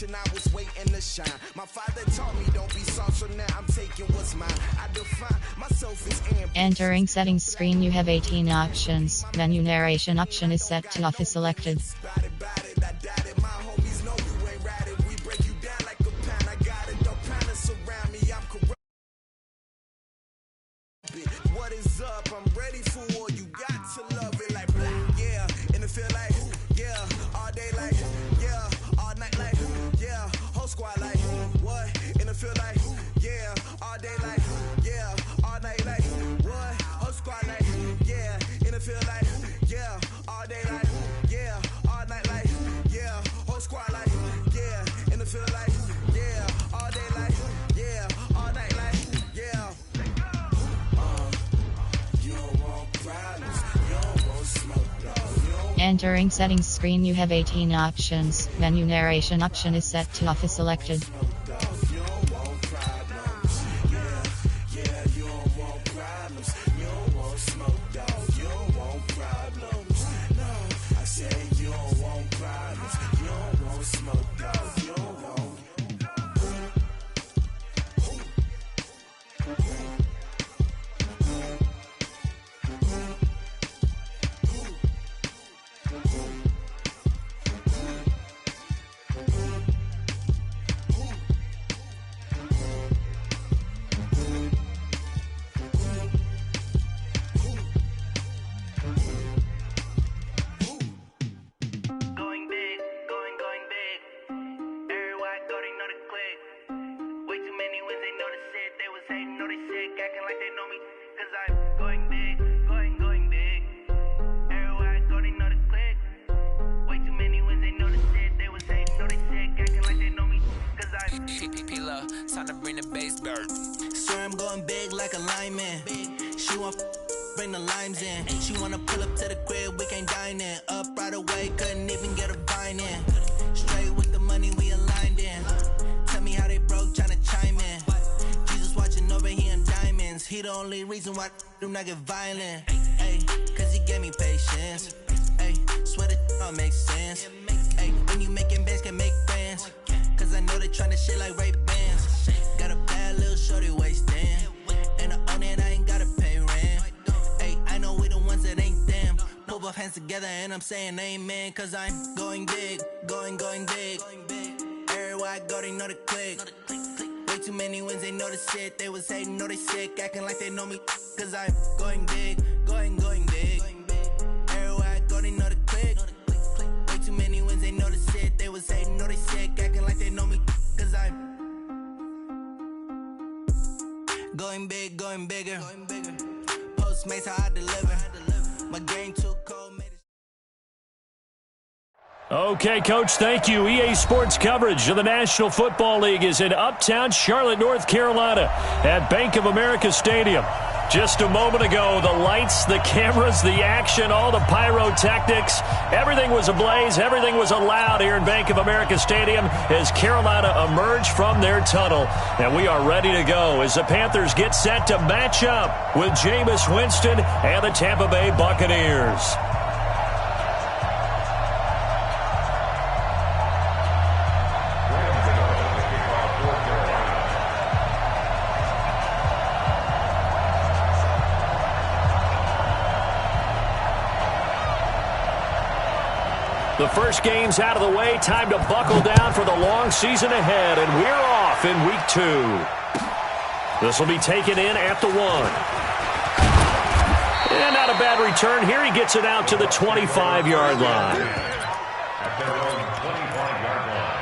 generation, I was waiting to shine. My father taught me don't be soft, so now I'm taking what's mine. I define myself as ambition. Entering settings screen, you have 18 options. Menu narration option is set to off is selected. What is up? I'm ready for war. You got to love it like blah, yeah. And it feel like, yeah. All day like, yeah. All night like, yeah. Whole squad like, what? And it feel like, yeah. All day like, yeah. All night like, what? Whole squad like, yeah. And it feel like, yeah. All day like, yeah. All night like, yeah. Whole squad like, yeah. And it feel like, yeah. All day like, yeah. All night like, yeah. Entering settings screen, you have 18 options. Menu narration option is set to off is selected. Time to bring the bass dirt. Swear I'm going big like a lineman. She want bring the limes in. She wanna pull up to the crib, we can't dine in. Up right away, couldn't even get a vine in. Straight with the money we aligned in. Tell me how they broke, tryna chime in. Jesus watching over here in diamonds. He the only reason why do not get violent. Ay, cause he gave me patience. Ay, swear that all makes sense. Ay, when you making bands can make friends. Cause I know they tryna shit like Ray Bans. Got a bad little shorty wasting. And I own it, I ain't gotta pay rent. Hey, I know we the ones that ain't them. Put both hands together and I'm saying amen. Cause I'm going big, going big. Everywhere I go, they know the click. Way too many wins, they know the shit. They was hating, know they sick, acting like they know me. Cause I'm going big, going big. Everywhere I go, they know the click. Way too many wins, they know the shit. They was hating, know they sick, acting like they know me. Cause I'm going big, going bigger. Postmates how I deliver. My game too cold, made it. Okay, Coach, thank you. EA Sports coverage of the National Football League is in Uptown Charlotte, North Carolina at Bank of America Stadium. Just a moment ago, the lights, the cameras, the action, all the pyrotechnics, everything was ablaze, everything was allowed here in Bank of America Stadium as Carolina emerged from their tunnel. And we are ready to go as the Panthers get set to match up with Jameis Winston and the Tampa Bay Buccaneers. The first game's out of the way. Time to buckle down for the long season ahead, and we're off in week 2. This will be taken in at the 1. And not a bad return here. He gets it out to the 25-yard line. At their own 25-yard line.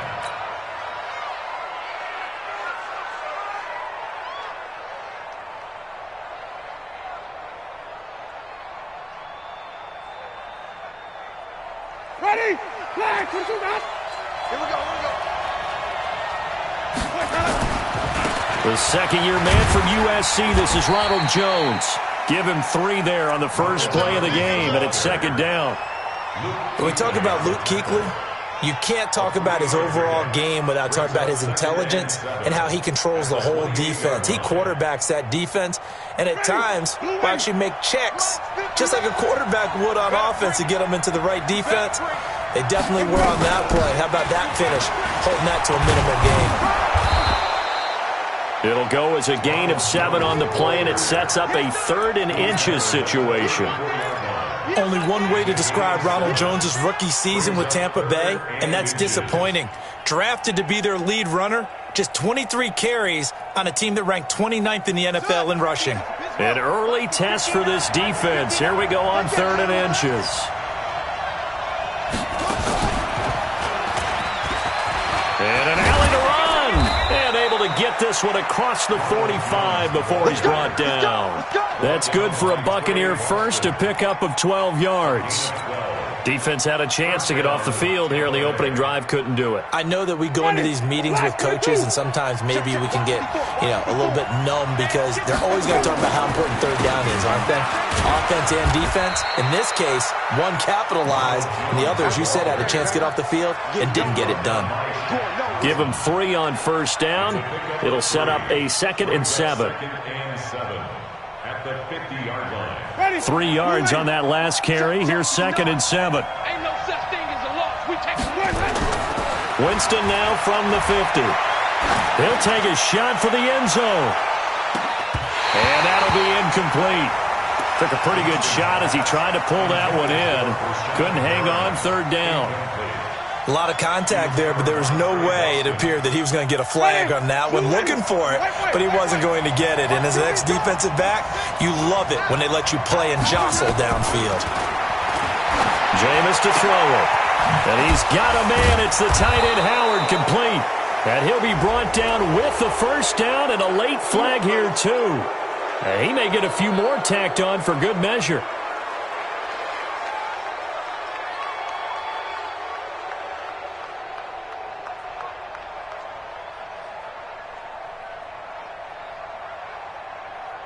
Ready? Flag, put your back. Here we go, The second-year man from USC, this is Ronald Jones. Give him 3 there on the first play of the game, and it's second down. When we talk about Luke Kuechly, You can't talk about his overall game without talking about his intelligence and how he controls the whole defense. He quarterbacks that defense, and at times will actually make checks, just like a quarterback would on offense to get them into the right defense. They definitely were on that play. How about that finish, holding that to a minimum gain? It'll go as a gain of 7 on the play, and it sets up a 3rd and inches situation. Only one way to describe Ronald Jones' rookie season with Tampa Bay, and that's disappointing. Drafted to be their lead runner, just 23 carries on a team that ranked 29th in the NFL in rushing. An early test for this defense. Here we go on 3rd and inches. And an alley to run. And able to get this one across the 45 before he's brought down. That's good for a Buccaneer first, a pickup of 12 yards. Defense had a chance to get off the field here in the opening drive, couldn't do it. I know that we go into these meetings with coaches, and sometimes maybe we can get, a little bit numb because they're always going to talk about how important 3rd down is, aren't they? Offense and defense. In this case, one capitalized, and the other, as you said, had a chance to get off the field and didn't get it done. Give him 3 on 1st down. It'll set up a 2nd and 7. 3 yards on that last carry. Here's 2nd and 7. Ain't no such thing as a loss. We take it. Winston now from the 50. He'll take a shot for the end zone. And that'll be incomplete. Took a pretty good shot as he tried to pull that one in. Couldn't hang on 3rd down. A lot of contact there, but there was no way it appeared that he was going to get a flag on that one. Looking for it, but he wasn't going to get it. And as an ex-defensive back, you love it when they let you play and jostle downfield. Jameis to throw it. And he's got a man. It's the tight end Howard, complete. And he'll be brought down with the 1st down and a late flag here, too. He may get a few more tacked on for good measure.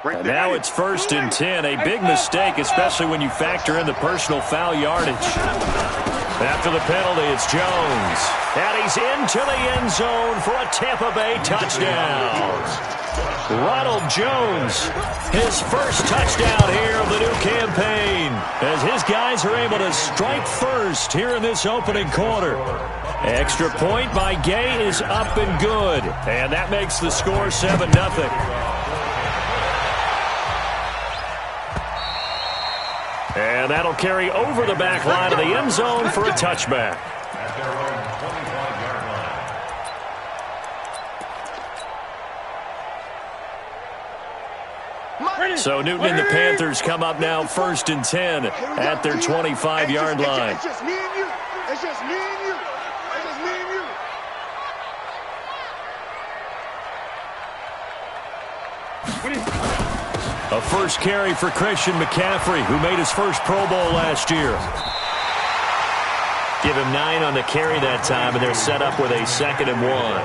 And now it's 1st and 10. A big mistake, especially when you factor in the personal foul yardage. After the penalty, it's Jones. And he's into the end zone for a Tampa Bay touchdown. Ronald Jones, his first touchdown here of the new campaign, as his guys are able to strike first here in this opening quarter. Extra point by Gay is up and good. And that makes the score 7-0. And that'll carry over the back line of the end zone for a touchback. So Newton and the Panthers come up now 1st and 10 at their 25-yard line. It's just me and you. It's just me and you. It's just me and you. A first carry for Christian McCaffrey, who made his first Pro Bowl last year. Give him 9 on the carry that time, and they're set up with a 2nd and 1.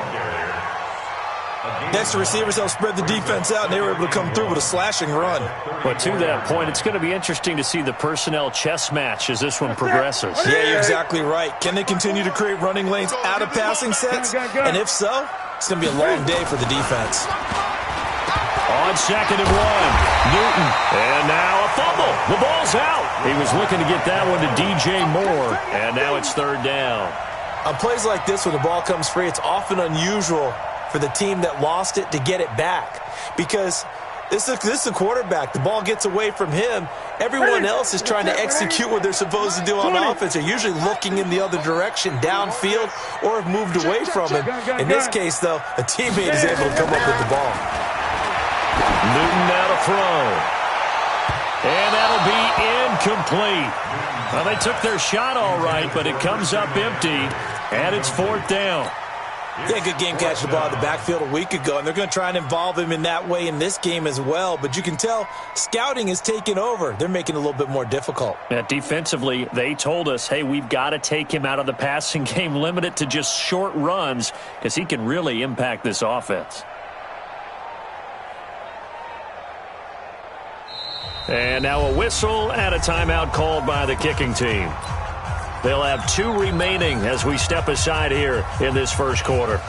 Next, the receivers helped spread the defense out, and they were able to come through with a slashing run. But to that point, it's going to be interesting to see the personnel chess match as this one progresses. Yeah, you're exactly right. Can they continue to create running lanes out of passing sets? And if so, it's going to be a long day for the defense. On 2nd and 1, Newton. And now a fumble. The ball's out. He was looking to get that one to DJ Moore. And now it's 3rd down. On plays like this where the ball comes free, it's often unusual for the team that lost it to get it back. Because this is a quarterback. The ball gets away from him. Everyone else is trying to execute what they're supposed to do on offense. They're usually looking in the other direction, downfield, or have moved away from him. In this case, though, a teammate is able to come up with the ball. Newton now to throw. And that'll be incomplete. Well, they took their shot all right, but it comes up empty, and it's 4th down. Yeah, good game catching the ball in the backfield a week ago, and they're going to try and involve him in that way in this game as well. But you can tell scouting is taking over. They're making it a little bit more difficult. Yeah, defensively, they told us, hey, we've got to take him out of the passing game, limit it to just short runs, because he can really impact this offense. And now a whistle and a timeout called by the kicking team. They'll have 2 remaining as we step aside here in this first quarter.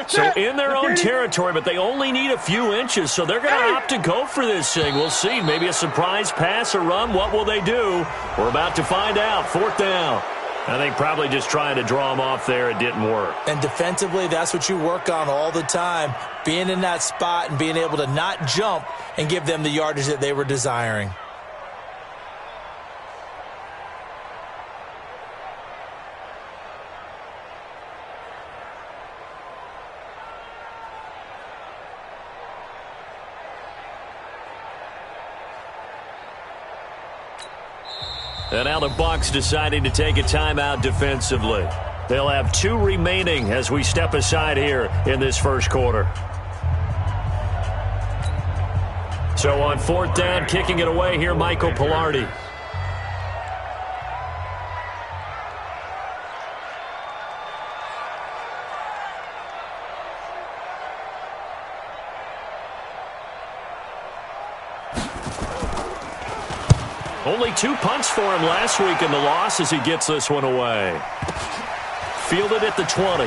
So in their own territory, but they only need a few inches, so they're going to opt to go for this thing. We'll see. Maybe a surprise pass or run. What will they do? We're about to find out. 4th down. I think probably just trying to draw them off there. It didn't work. And defensively, that's what you work on all the time, being in that spot and being able to not jump and give them the yardage that they were desiring. And now the Bucs deciding to take a timeout defensively. They'll have 2 remaining as we step aside here in this first quarter. So on 4th down, kicking it away here, Michael Pilardi. Only 2 punts for him last week in the loss as he gets this one away. Fielded at the 20.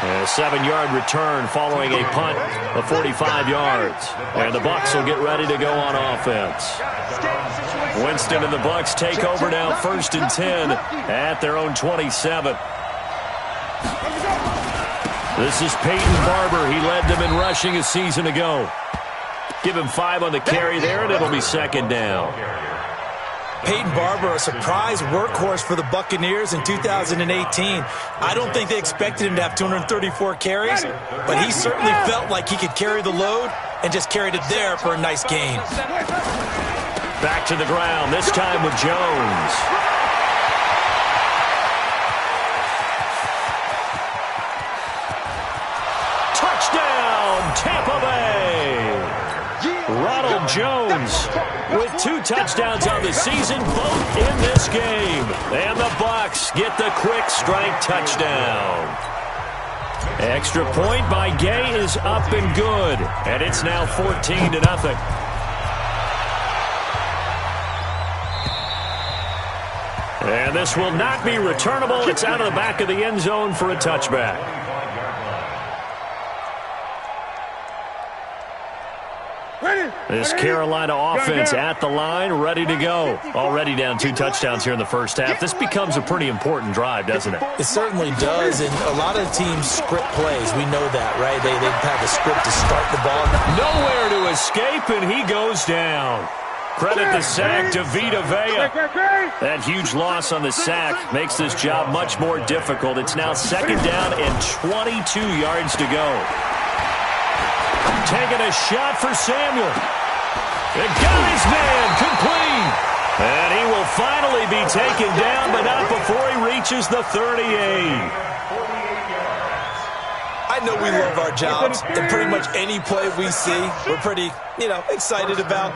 A 7-yard return following a punt of 45 yards. And the Bucs will get ready to go on offense. Winston and the Bucs take over now, 1st and 10 at their own 27. This is Peyton Barber. He led them in rushing a season ago. Give him 5 on the carry there, and it'll be 2nd down. Peyton Barber, a surprise workhorse for the Buccaneers in 2018. I don't think they expected him to have 234 carries, but he certainly felt like he could carry the load and just carried it there for a nice gain. Back to the ground, this time with Jones. Touchdown, Tampa Bay! Ronald Jones with 2 touchdowns on the season, both in this game. And the Bucs get the quick strike touchdown. Extra point by Gay is up and good. And it's now 14-0. And this will not be returnable. It's out of the back of the end zone for a touchback. This Carolina offense at the line, ready to go. Already down 2 touchdowns here in the first half. This becomes a pretty important drive, doesn't it? It certainly does, and a lot of teams script plays. We know that, right? They have a script to start the ball. Nowhere to escape, and he goes down. Credit the sack to Vita Vea. That huge loss on the sack makes this job much more difficult. It's now 2nd down and 22 yards to go. Taking a shot for Samuel. It got his man complete. And he will finally be taken down, but not before he reaches the 38. I know we love our jobs, and pretty much any play we see, we're pretty, excited about.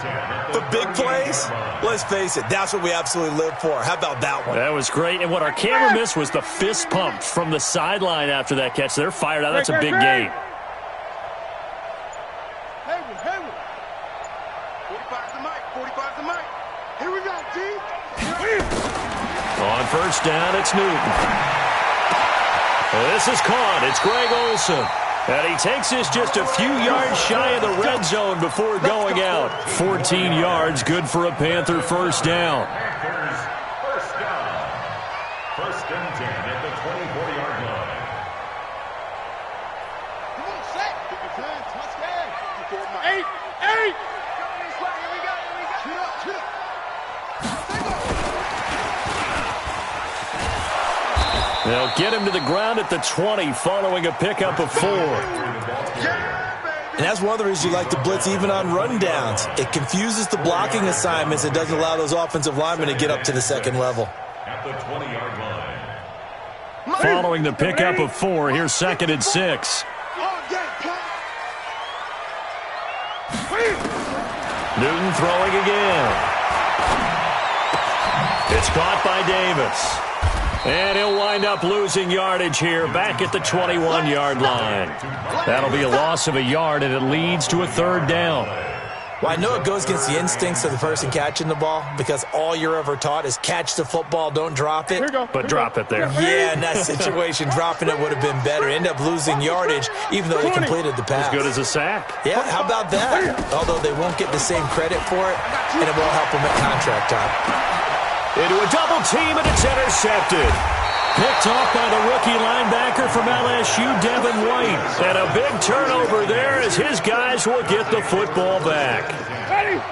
But big plays, let's face it, that's what we absolutely live for. How about that one? That was great. And what our camera missed was the fist pump from the sideline after that catch. They're fired out. That's a big gain. 45's the mic. Here we go, team. On 1st down, it's Newton. This is caught. It's Greg Olsen. And he takes this just a few yards shy of the red zone before going out. 14 yards, good for a Panther first down. Panthers first down. First and 10 at the 24-yard line. Come on, set. Touchdown. 8. Shoot up. They'll get him to the ground at the 20 following a pickup of 4. And that's one of the reasons you like to blitz even on rundowns. It confuses the blocking assignments. It doesn't allow those offensive linemen to get up to the second level. At the 20-yard line. Following the pickup of 4, here's 2nd and 6. Newton throwing again. It's caught by Davis. And he'll wind up losing yardage here back at the 21-yard line. That'll be a loss of a yard, and it leads to a 3rd down. Well, I know it goes against the instincts of the person catching the ball because all you're ever taught is catch the football, don't drop it. But drop it there. Yeah, in that situation, dropping it would have been better. End up losing yardage even though they completed the pass. As good as a sack. Yeah, how about that? Although they won't get the same credit for it, and it won't help them at contract time. Into a double team, and it's intercepted. Picked off by the rookie linebacker from LSU, Devin White. And a big turnover there as his guys will get the football back.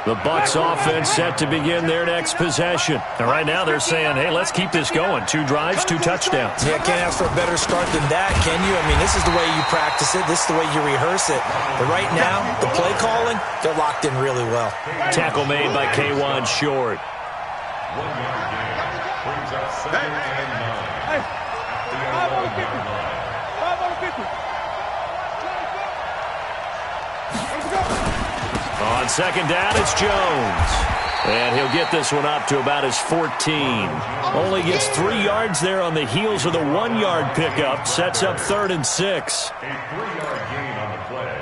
The Bucs offense set to begin their next possession. And right now they're saying, hey, let's keep this going. 2 drives, 2 touchdowns. Yeah, can't ask for a better start than that, can you? I mean, this is the way you practice it. This is the way you rehearse it. But right now, the play calling, they're locked in really well. Tackle made by K'Wan Short. 1 yard gain. Brings up 2nd and 9. Hey, 5 on the 50. 5 on the 50. Let's go. On 2nd down, it's Jones. And he'll get this one up to about his 14. Only gets 3 yards there on the heels of the 1-yard pickup. Sets up 3rd and 6. A 3-yard gain on the play.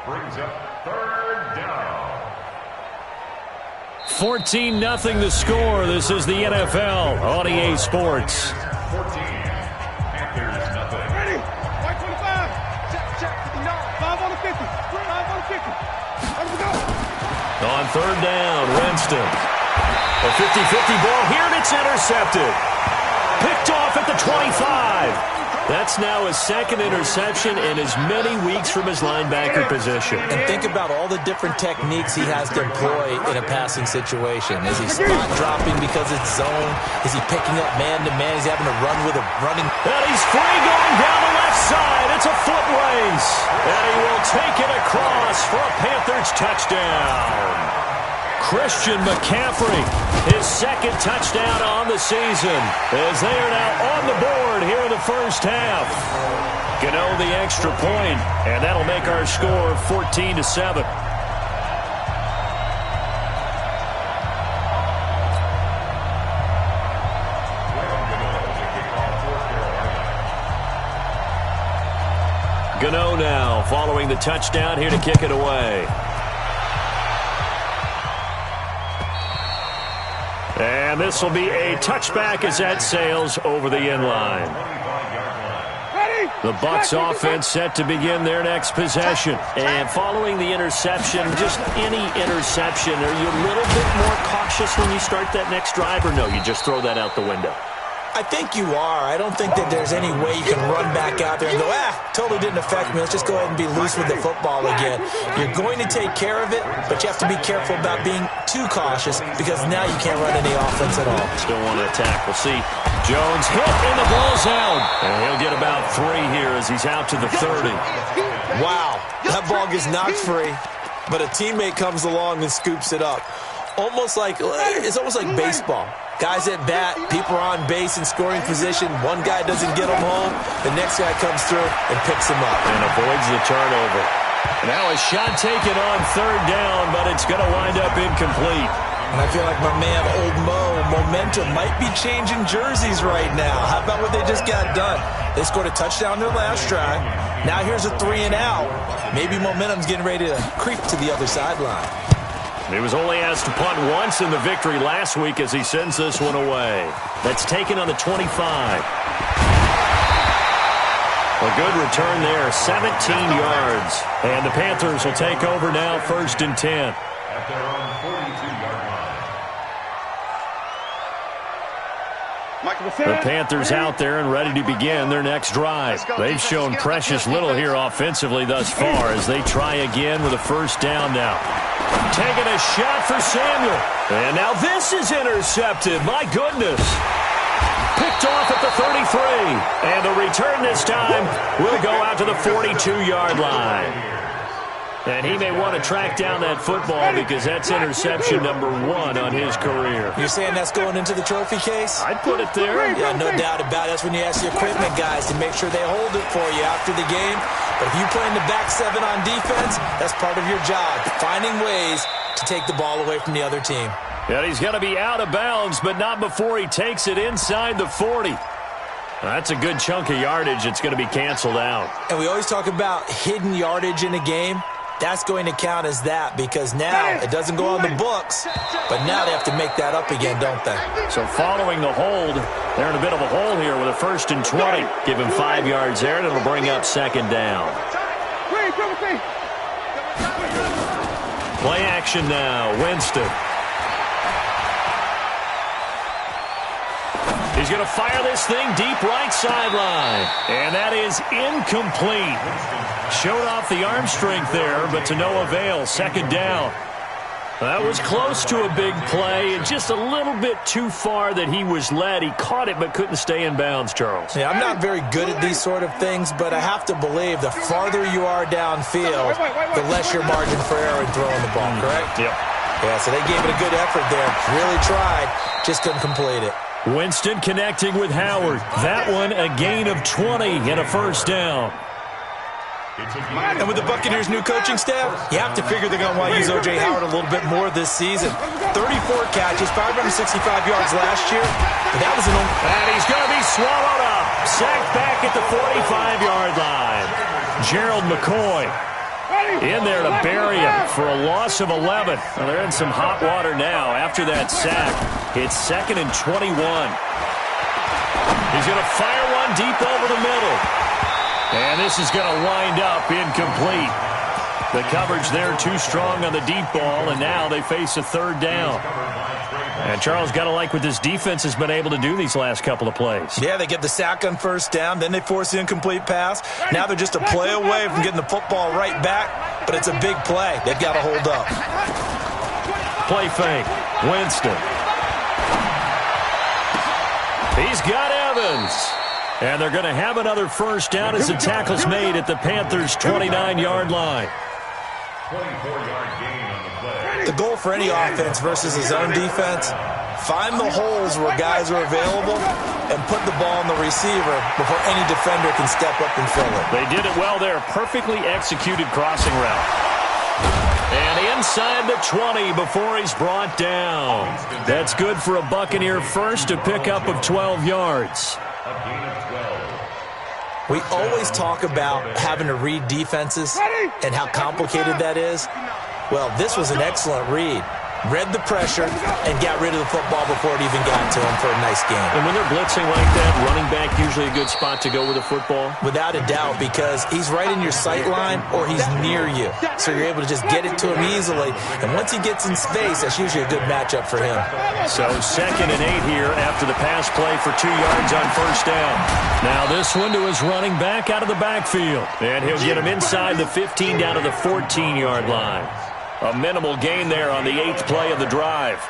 Brings up 3rd down. 14-0 the score. This is the NFL on EA Sports. 14. Panthers nothing. Ready. White 25. Check. 5 on the 50. 5 on the 50. Let's go. On 3rd down, Winston. A 50-50 ball here, and it's intercepted. Picked off at the 25. That's now his 2nd interception in as many weeks from his linebacker position. And think about all the different techniques he has to employ in a passing situation. Is he spot dropping because it's zone? Is he picking up man-to-man? Is he having to run with a running? And he's free going down the left side. It's a foot race. And he will take it across for a Panthers touchdown. Christian McCaffrey, his 2nd touchdown on the season, as they are now on the board here in the first half. Gano the extra point, and that'll make our score 14-7. Gano now following the touchdown here to kick it away. And this will be a touchback as that sails over the end line. The Bucs offense set to begin their next possession. And following the interception, just any interception, are you a little bit more cautious when you start that next drive, or no, you just throw that out the window? I think you are. I don't think that there's any way you can run back out there and go, totally didn't affect me. Let's just go ahead and be loose with the football again. You're going to take care of it, but you have to be careful about being too cautious because now you can't run any offense at all. Still want to attack. We'll see. Jones hit, and the ball's out. And he'll get about 3 here as he's out to the 30. Wow, that ball gets knocked free, but a teammate comes along and scoops it up. It's almost like baseball. Guys at bat, people are on base in scoring position. One guy doesn't get them home. The next guy comes through and picks him up. And avoids the turnover. Now a shot taken on 3rd down, but it's going to wind up incomplete. And I feel like my man, Old Mo, momentum might be changing jerseys right now. How about what they just got done? They scored a touchdown their last drive. Now here's a 3 and out. Maybe momentum's getting ready to creep to the other sideline. He was only asked to punt once in the victory last week as he sends this one away. That's taken on the 25. A good return there, 17 yards. And the Panthers will take over now, 1st and 10. At their own 42-yard line. The Panthers out there and ready to begin their next drive. They've shown precious little here offensively thus far as they try again with a 1st down now. Taking a shot for Samuel. And now this is intercepted. My goodness. Picked off at the 33. And the return this time will go out to the 42-yard line. And he may want to track down that football because that's interception number 1 on his career. You're saying that's going into the trophy case? I'd put it there. Yeah, no doubt about it. That's when you ask the equipment guys to make sure they hold it for you after the game. But if you play in the back 7 on defense, that's part of your job, finding ways to take the ball away from the other team. And he's going to be out of bounds, but not before he takes it inside the 40. That's a good chunk of yardage. It's going to be canceled out. And we always talk about hidden yardage in a game. That's going to count as that because now it doesn't go on the books, but now they have to make that up again, don't they? So following the hold, they're in a bit of a hole here with a 1st and 20. Give him 5 yards there, and it'll bring up 2nd down. Play action now, Winston. He's going to fire this thing deep right sideline. And that is incomplete. Showed off the arm strength there, but to no avail. 2nd down. That was close to a big play and just a little bit too far that he was led. He caught it but couldn't stay in bounds, Charles. Yeah, I'm not very good at these sort of things, but I have to believe the farther you are downfield, the less your margin for error in throwing the ball, correct? Yep. Yeah, so they gave it a good effort there. Really tried, just couldn't complete it. Winston connecting with Howard. That one a gain of 20 and a 1st down. And with the Buccaneers' new coaching staff, you have to figure they're going to want to use O.J. Howard a little bit more this season. 34 catches, 565 yards last year, but that was an... And he's going to be swallowed up. Sacked back at the 45-yard line. Gerald McCoy in there to bury him for a loss of 11. Well, they're in some hot water now after that sack. It's 2nd and 21. He's going to fire one deep over the middle. And this is going to wind up incomplete. The coverage there too strong on the deep ball, and now they face a 3rd down. And Charles, got to like what this defense has been able to do these last couple of plays. Yeah, they get the sack on 1st down, then they force the incomplete pass. Now they're just a play away from getting the football right back, but it's a big play. They've got to hold up. Play fake. Winston. He's got Evans. And they're going to have another 1st down as the tackle's made at the Panthers' 29-yard line. 24-yard gain on the play. The goal for any offense versus a zone defense, find the holes where guys are available and put the ball on the receiver before any defender can step up and fill it. They did it well there. Perfectly executed crossing route. And inside the 20 before he's brought down. That's good for a Buccaneer 1st, a pickup of 12 yards. A gain of 12. We always talk about having to read defenses and how complicated that is. Well, this was an excellent read. Read the pressure and got rid of the football before it even got to him for a nice game. And when they're blitzing like that, running back usually a good spot to go with the football? Without a doubt, because he's right in your sight line or he's near you. So you're able to just get it to him easily. And once he gets in space, that's usually a good matchup for him. So 2nd and 8 here after the pass play for 2 yards on 1st down. Now this one to his running back out of the backfield. And he'll get him inside the 15 down to the 14-yard line. A minimal gain there on the 8th play of the drive.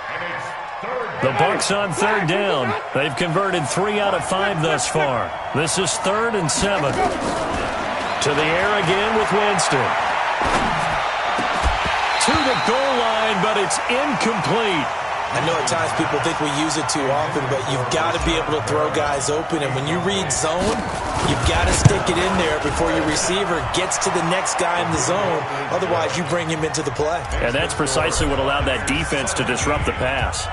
The Bucs on 3rd down. They've converted 3 out of 5 thus far. This is 3rd and 7. To the air again with Winston. To the goal line, but it's incomplete. I know at times people think we use it too often, but you've got to be able to throw guys open. And when you read zone, you've got to stick it in there before your receiver gets to the next guy in the zone. Otherwise, you bring him into the play. And that's precisely what allowed that defense to disrupt the pass.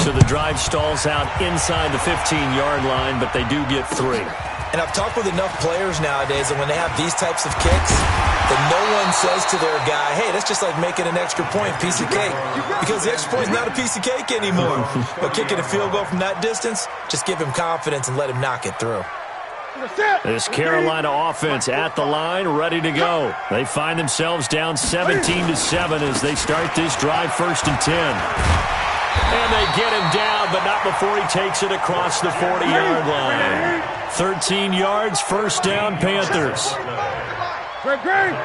So the drive stalls out inside the 15-yard line, but they do get 3. And I've talked with enough players nowadays that when they have these types of kicks, that no one says to their guy, hey, that's just like making an extra point, piece of cake. Because the extra point is not a piece of cake anymore. But kicking a field goal from that distance, just give him confidence and let him knock it through. This Carolina offense at the line, ready to go. They find themselves down 17-7 as they start this drive, 1st and 10. And they get him down, but not before he takes it across the 40-yard line. 13 yards, 1st down, Panthers. Great.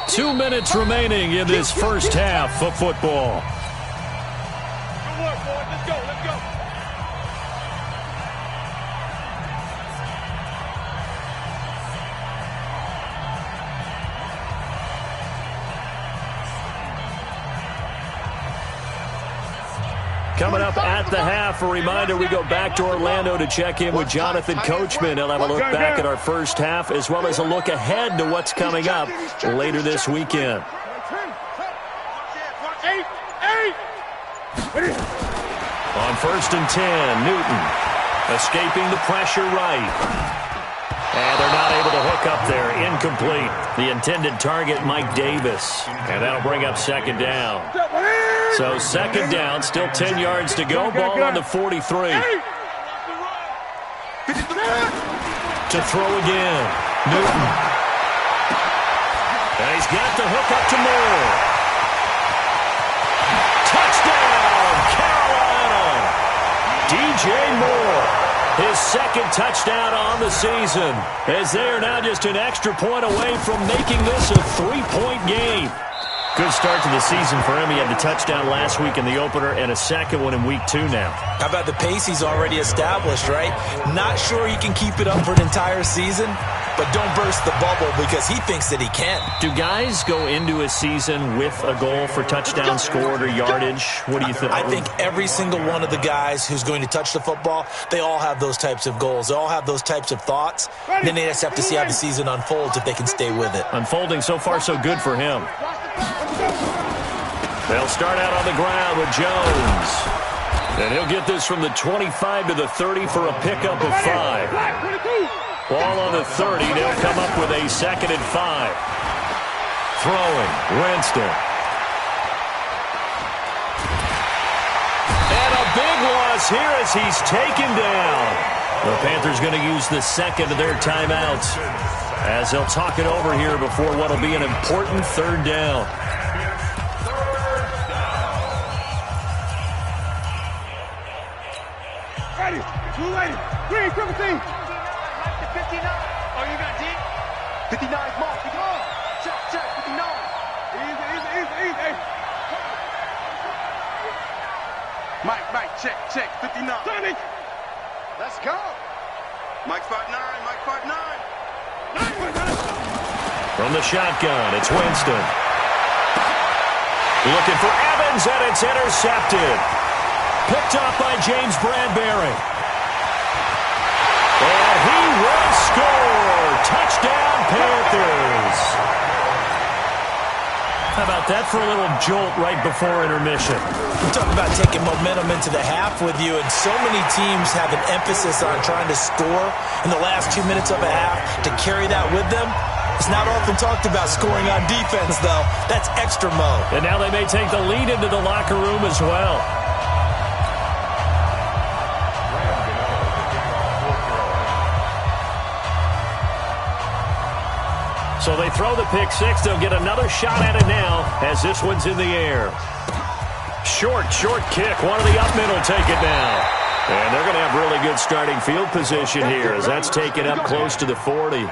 2 minutes remaining in this first half of football. Good work, boys. Let's go. Coming up at the half, a reminder, we go back to Orlando to check in with Jonathan Coachman. He'll have a look back at our first half as well as a look ahead to what's coming up later this weekend. On 1st and 10, Newton escaping the pressure right. And they're not able to hook up there. Incomplete. The intended target, Mike Davis. And that'll bring up 2nd down. So 2nd down, still 10 yards to go. Ball on the 43. To throw again. Newton. And he's got the hook up to Moore. Touchdown, Carolina! DJ Moore, his 2nd touchdown on the season, as they are now just an extra point away from making this a 3-point game. Good start to the season for him. He had the touchdown last week in the opener and a 2nd one in week 2 now. How about the pace he's already established, right? Not sure he can keep it up for an entire season, but don't burst the bubble because he thinks that he can. Do guys go into a season with a goal for touchdown scored or yardage? What do you think? I think every single one of the guys who's going to touch the football, they all have those types of goals. They all have those types of thoughts. Then they just have to see how the season unfolds if they can stay with it. Unfolding so far so good for him. They'll start out on the ground with Jones. And he'll get this from the 25 to the 30 for a pickup of 5. Ball on the 30. They'll come up with a 2nd and 5. Throwing. Winston. And a big loss here as he's taken down. The Panthers going to use the 2nd of their timeouts as they'll talk it over here before what will be an important 3rd down. Ready. Green, triple team. 59. Oh, you got D? 59 is marked. Check. 59. Easy. Mike, check. 59. Sonny. Let's go. Mike 5'9". From the shotgun, it's Winston. Looking for Evans, and it's intercepted. Picked off by James Bradbury. And he will score. Touchdown, Panthers. How about that for a little jolt right before intermission? We talk about taking momentum into the half with you, and so many teams have an emphasis on trying to score in the last 2 minutes of a half. To carry that with them, it's not often talked about scoring on defense, though. That's extra mode. And now they may take the lead into the locker room as well. So they throw the pick 6. They'll get another shot at it now as this one's in the air. Short kick. One of the up men will take it now. And they're going to have really good starting field position here as that's taken up close to the 40.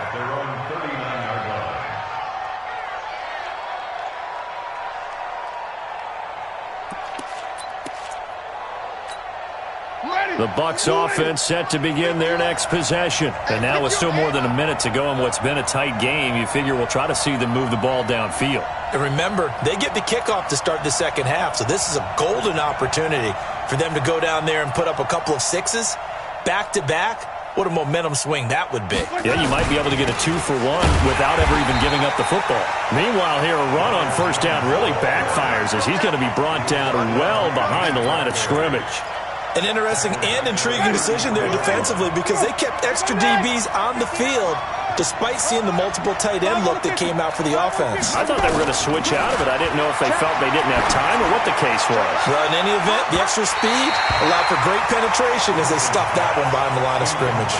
The Bucs offense set to begin their next possession. And now with still more than a minute to go in what's been a tight game, you figure we'll try to see them move the ball downfield. And remember, they get the kickoff to start the 2nd half, so this is a golden opportunity for them to go down there and put up a couple of 6s back-to-back. What a momentum swing that would be. Yeah, you might be able to get a 2-for-1 without ever even giving up the football. Meanwhile, here, a run on 1st down really backfires as he's going to be brought down well behind the line of scrimmage. An interesting and intriguing decision there defensively because they kept extra DBs on the field despite seeing the multiple tight end look that came out for the offense. I thought they were going to switch out of it. I didn't know if they felt they didn't have time or what the case was. Well, in any event, the extra speed allowed for great penetration as they stuffed that one behind the line of scrimmage.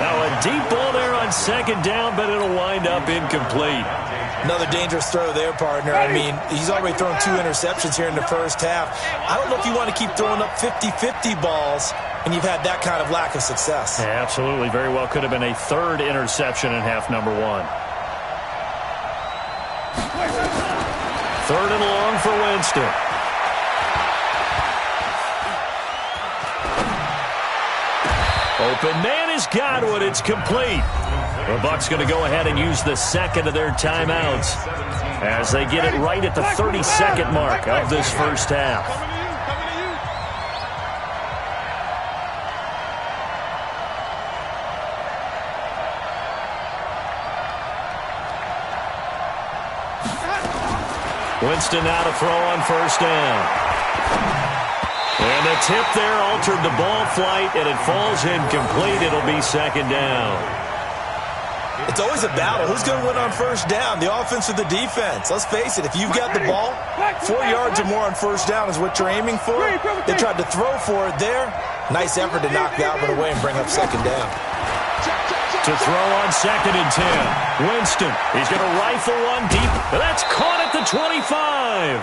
Now a deep ball there on second down, but it'll wind up incomplete. Another dangerous throw there, partner. I mean, he's already thrown 2 interceptions here in the first half. I don't know if you want to keep throwing up 50-50 balls and you've had that kind of lack of success. Yeah, absolutely. Very well could have been a 3rd interception in half number 1. 3rd and long for Winston. Open man has got one. It's complete. The Bucs going to go ahead and use the second of their timeouts as they get it right at the 30-second mark of this first half. Winston now to throw on first down. And the tip there altered the ball flight, and it falls incomplete. It'll be second down. It's always a battle. Who's going to win on first down, the offense or the defense? Let's face it, if you've got the ball, 4 yards or more on first down is what you're aiming for. They tried to throw for it there. Nice effort to knock that one away and bring up second down. To throw on 2nd and 10. Winston, he's going to rifle one deep. That's caught at the 25.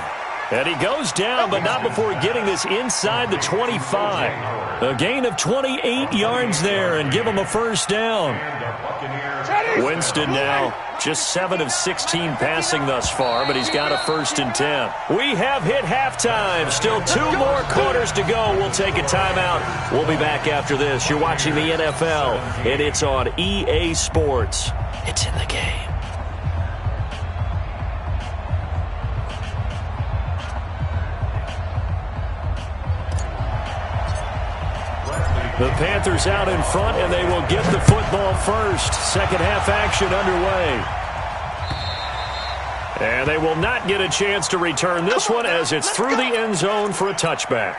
And he goes down, but not before getting this inside the 25. A gain of 28 yards there and give him a first down. Winston now just 7 of 16 passing thus far, but he's got a 1st and 10. We have hit halftime. Still 2 more quarters to go. We'll take a timeout. We'll be back after this. You're watching the NFL, and it's on EA Sports. It's in the game. The Panthers out in front, and they will get the football first. Second half action underway. And they will not get a chance to return this one as it's through the end zone for a touchback.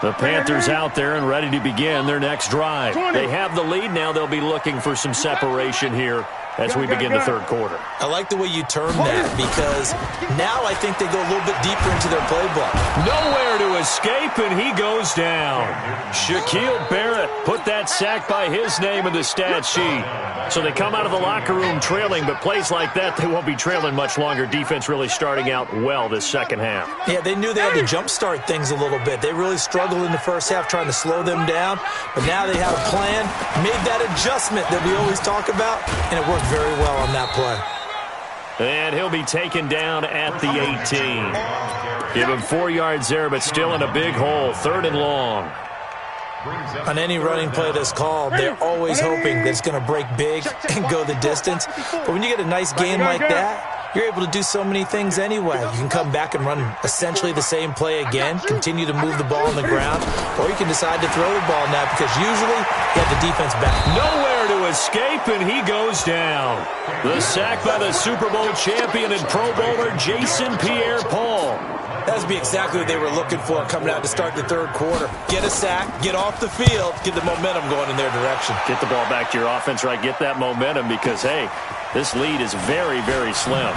The Panthers out there and ready to begin their next drive. They have the lead now. They'll be looking for some separation here as we begin the third quarter. I like the way you term that because now I think they go a little bit deeper into their playbook. Nowhere to escape, and he goes down. Shaquille Barrett put that sack by his name in the stat sheet. So they come out of the locker room trailing, but plays like that, they won't be trailing much longer. Defense really starting out well this second half. Yeah, they knew they had to jumpstart things a little bit. They really struggled in the first half trying to slow them down, but now they had a plan, made that adjustment that we always talk about, and it worked very well on that play. And he'll be taken down at the 18. Give him 4 yards there, but still in a big hole. 3rd and long. On any running play that's called, they're always hoping that it's going to break big and go the distance. But when you get a nice gain like that, you're able to do so many things anyway. You can come back and run essentially the same play again, continue to move the ball on the ground, or you can decide to throw the ball now because usually you have the defense back. Nowhere to escape, and he goes down. The sack by the Super Bowl champion and Pro Bowler Jason Pierre-Paul. That would be exactly what they were looking for coming out to start the third quarter. Get a sack, get off the field, get the momentum going in their direction. Get the ball back to your offense, right? Get that momentum because, hey, this lead is very, very slim.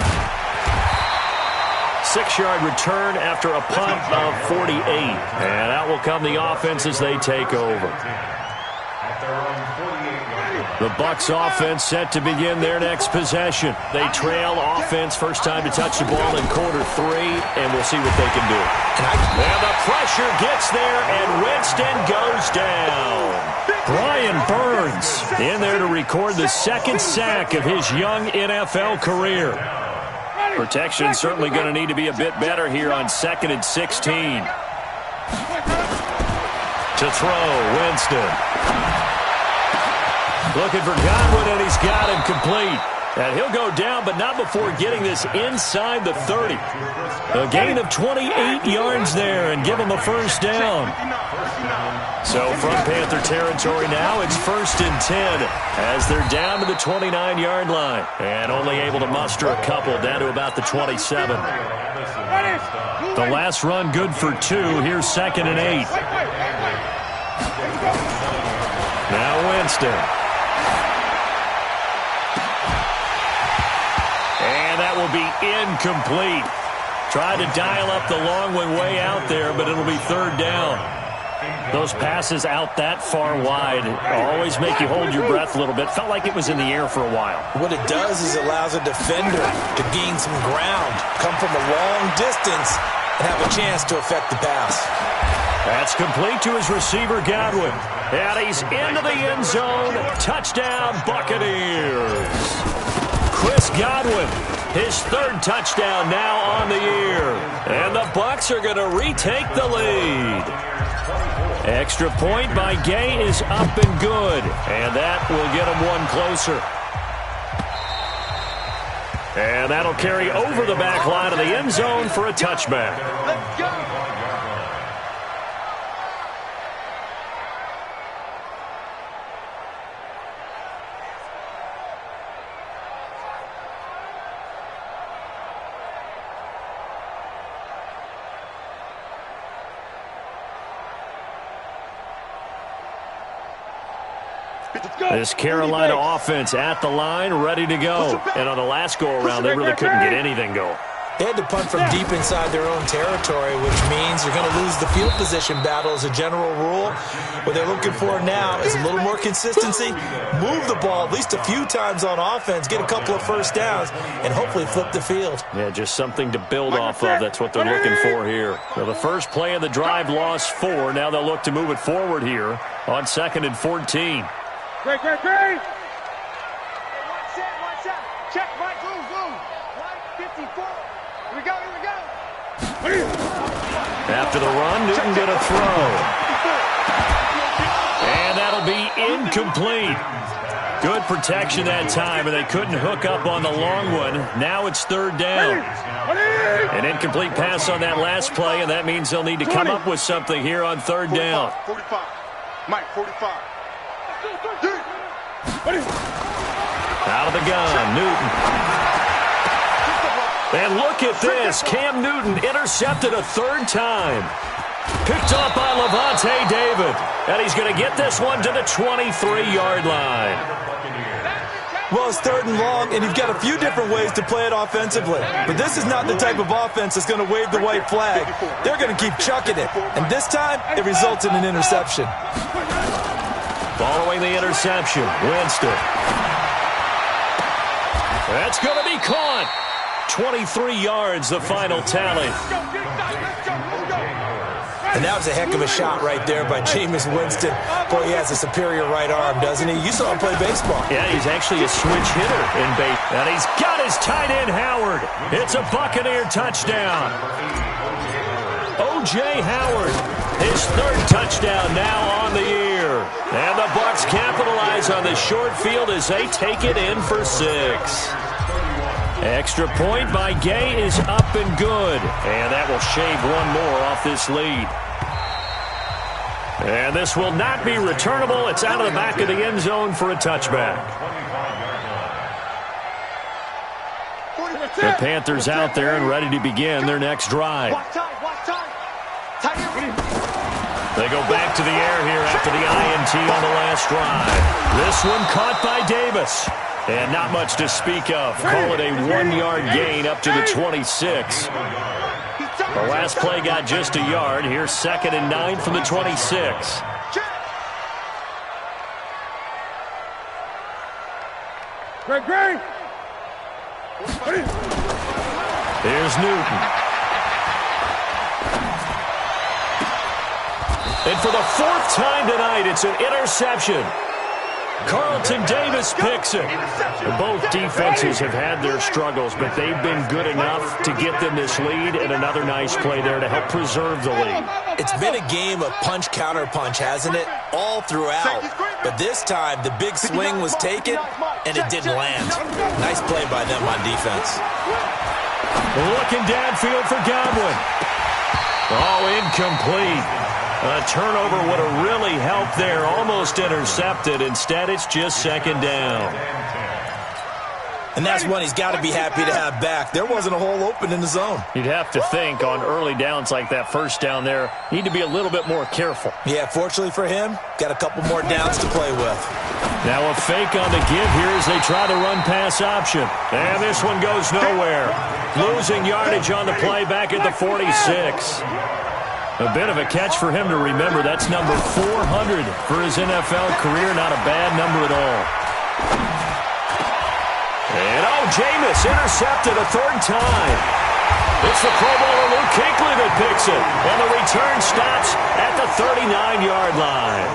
6-yard return after a punt of 48. And out will come the offense as they take over. The Bucs offense set to begin their next possession. They trail offense, first time to touch the ball in quarter 3, and we'll see what they can do. And the pressure gets there, and Winston goes down. Brian Burns in there to record the 2nd sack of his young NFL career. Protection certainly going to need to be a bit better here on 2nd and 16. To throw, Winston. Looking for Godwin, and he's got him complete. And he'll go down, but not before getting this inside the 30. A gain of 28 yards there and give him a first down. So from Panther territory now, it's 1st and 10 as they're down to the 29-yard line and only able to muster a couple down to about the 27. The last run good for 2. Here's 2nd and 8. Now Winston. And that will be incomplete. Tried to dial up the long one way out there, but it'll be 3rd down. Those passes out that far wide always make you hold your breath a little bit. Felt like it was in the air for a while. What it does is it allows a defender to gain some ground, come from a long distance, and have a chance to affect the pass. That's complete to his receiver, Godwin. And he's into the end zone. Touchdown, Buccaneers. Chris Godwin, his 3rd touchdown now on the year. And the Bucs are going to retake the lead. Extra point by Gay is up and good. And that will get him one closer. And that'll carry over the back line of the end zone for a touchback. Let's go. This Carolina offense at the line, ready to go. And on the last go-around, they really couldn't get anything going. They had to punt from deep inside their own territory, which means you're going to lose the field position battle as a general rule. What they're looking for now is a little more consistency, move the ball at least a few times on offense, get a couple of first downs, and hopefully flip the field. Yeah, just something to build off of. That's what they're looking for here. So the first play of the drive lost 4. Now they'll look to move it forward here on 2nd and 14. Great. One set. Check, right, move. Right, 54. Here we go. After the run, Newton going to throw. And that'll be incomplete. Good protection that time, and they couldn't hook up on the long one. Now it's 3rd down. An incomplete pass on that last play, and that means they'll need to come up with something here on 3rd down. 45. Mike, 45. Out of the gun, Newton. And look at this. Cam Newton intercepted a 3rd time. Picked off by Levante David. And he's going to get this one to the 23-yard line. Well, it's 3rd and long, and you've got a few different ways to play it offensively. But this is not the type of offense that's going to wave the white flag. They're going to keep chucking it. And this time, it results in an interception. Following the interception, Winston. That's going to be caught. 23 yards, the final tally. And that was a heck of a shot right there by Jameis Winston. Boy, he has a superior right arm, doesn't he? You saw him play baseball. Yeah, he's actually a switch hitter in baseball. And he's got his tight end, Howard. It's a Buccaneer touchdown. O.J. Howard, his 3rd touchdown now on the year. And the Bucs capitalize on the short field as they take it in for 6. Extra point by Gay is up and good. And that will shave one more off this lead. And this will not be returnable. It's out of the back of the end zone for a touchback. The Panthers out there and ready to begin their next drive. They go back to the air here after the INT on the last drive. This one caught by Davis. And not much to speak of. Call it a 1-yard gain up to the 26. The last play got just a yard. Here's 2nd and 9 from the 26. Great. Here's Newton. And for the 4th time tonight, it's an interception. Carlton Davis picks it. Both defenses have had their struggles, but they've been good enough to get them this lead, and another nice play there to help preserve the lead. It's been a game of punch-counter-punch, hasn't it? All throughout. But this time, the big swing was taken, and it didn't land. Nice play by them on defense. Looking downfield for Godwin. Oh, incomplete. A turnover would have really helped there. Almost intercepted. Instead, it's just second down. And that's one he's got to be happy to have back. There wasn't a hole open in the zone. You'd have to think on early downs like that first down there, need to be a little bit more careful. Yeah, fortunately for him, got a couple more downs to play with. Now a fake on the give here as they try the run-pass option. And this one goes nowhere. Losing yardage on the play back at the 46. A bit of a catch for him to remember. That's number 400 for his NFL career. Not a bad number at all. And Jameis intercepted a third time. It's the Pro Bowler Luke Kuechly that picks it. And the return stops at the 39-yard line.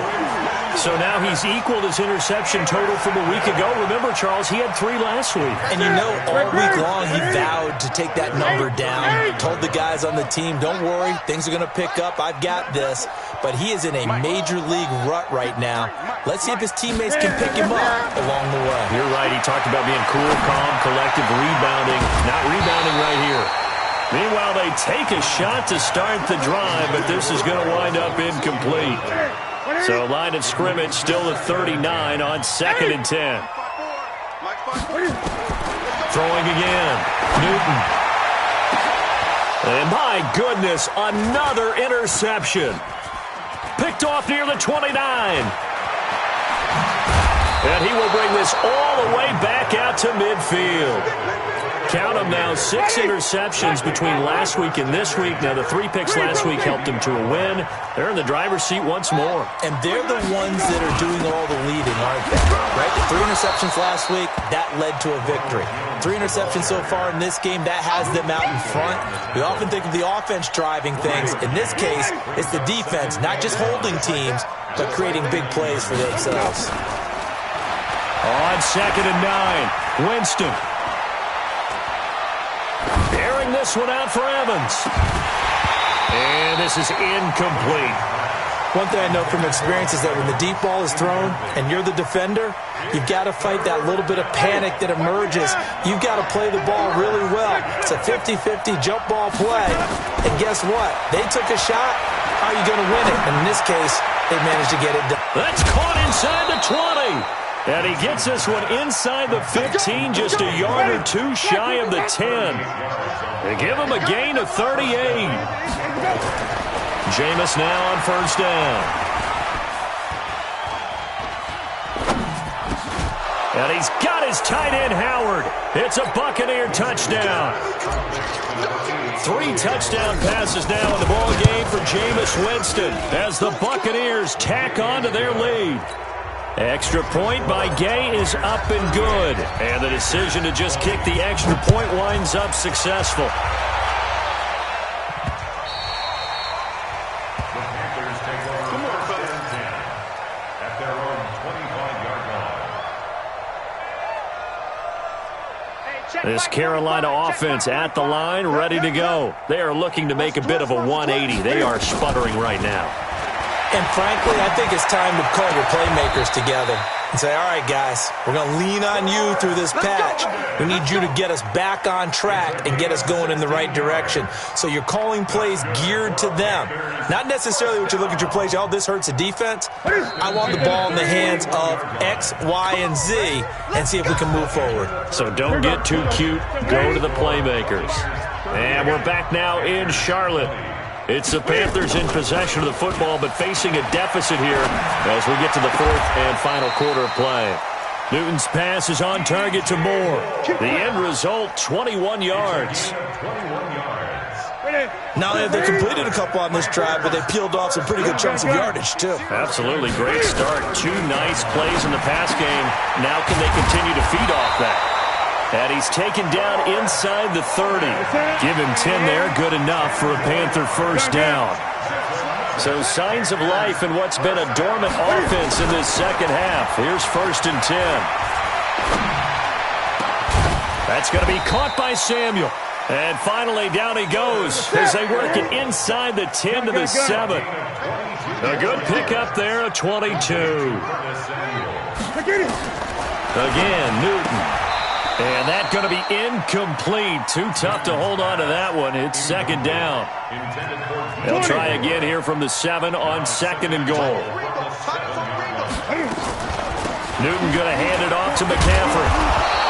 So now he's equaled his interception total from a week ago. Remember, Charles, he had 3 last week. And you know, all week long he vowed to take that number down. Told the guys on the team, don't worry, things are going to pick up. I've got this. But he is in a major league rut right now. Let's see if his teammates can pick him up along the way. You're right. He talked about being cool, calm, collective, rebounding. Not rebounding right here. Meanwhile, they take a shot to start the drive, but this is going to wind up incomplete. So line of scrimmage still at 39 on 2nd and 10. Throwing again. Newton. And my goodness, another interception. Picked off near the 29. And he will bring this all the way back out to midfield. Count them now, 6 interceptions between last week and this week. Now, the 3 picks last week helped him to a win. They're in the driver's seat once more. And they're the ones that are doing all the leading, aren't they? Right? The 3 interceptions last week, that led to a victory. 3 interceptions so far in this game, that has them out in front. We often think of the offense driving things. In this case, it's the defense, not just holding teams, but creating big plays for themselves. On 2nd and 9, Winston. Airing this one out for Evans. And this is incomplete. One thing I know from experience is that when the deep ball is thrown and you're the defender, you've got to fight that little bit of panic that emerges. You've got to play the ball really well. It's a 50-50 jump ball play. And guess what? They took a shot. How are you going to win it? And in this case, they managed to get it done. That's caught inside the 20. And he gets this one inside the 15, just a yard or 2 shy of the 10. They give him a gain of 38. Jameis now on 1st down. And he's got his tight end, Howard. It's a Buccaneer touchdown. 3 touchdown passes now in the ball game for Jameis Winston as the Buccaneers tack on to their lead. Extra point by Gay is up and good. And the decision to just kick the extra point winds up successful. The Panthers take over 1st and 10 at their own 25-yard line. This Carolina offense at the line, ready to go. They are looking to make a bit of a 180. They are sputtering right now. And frankly, I think it's time to call your playmakers together and say, all right, guys, we're going to lean on you through this patch. We need you to get us back on track and get us going in the right direction. So you're calling plays geared to them. Not necessarily what you look at your plays, oh, this hurts the defense. I want the ball in the hands of X, Y, and Z and see if we can move forward. So don't get too cute. Go to the playmakers. And we're back now in Charlotte. It's the Panthers in possession of the football, but facing a deficit here as we get to the 4th and final quarter of play. Newton's pass is on target to Moore. The end result, 21 yards. Not only have they completed a couple on this drive, but they peeled off some pretty good chunks of yardage, too. Absolutely great start. 2 nice plays in the pass game. Now can they continue to feed off that? And he's taken down inside the 30. Give him 10 there, good enough for a Panther 1st down. So signs of life in what's been a dormant offense in this second half. Here's 1st and 10. That's going to be caught by Samuel. And finally down he goes as they work it inside the 10 to the 7. A good pickup there, a 22. Again, Newton. And that's going to be incomplete. Too tough to hold on to that one. It's second down. They'll try again here from the 7 on second and goal. Newton going to hand it off to McCaffrey.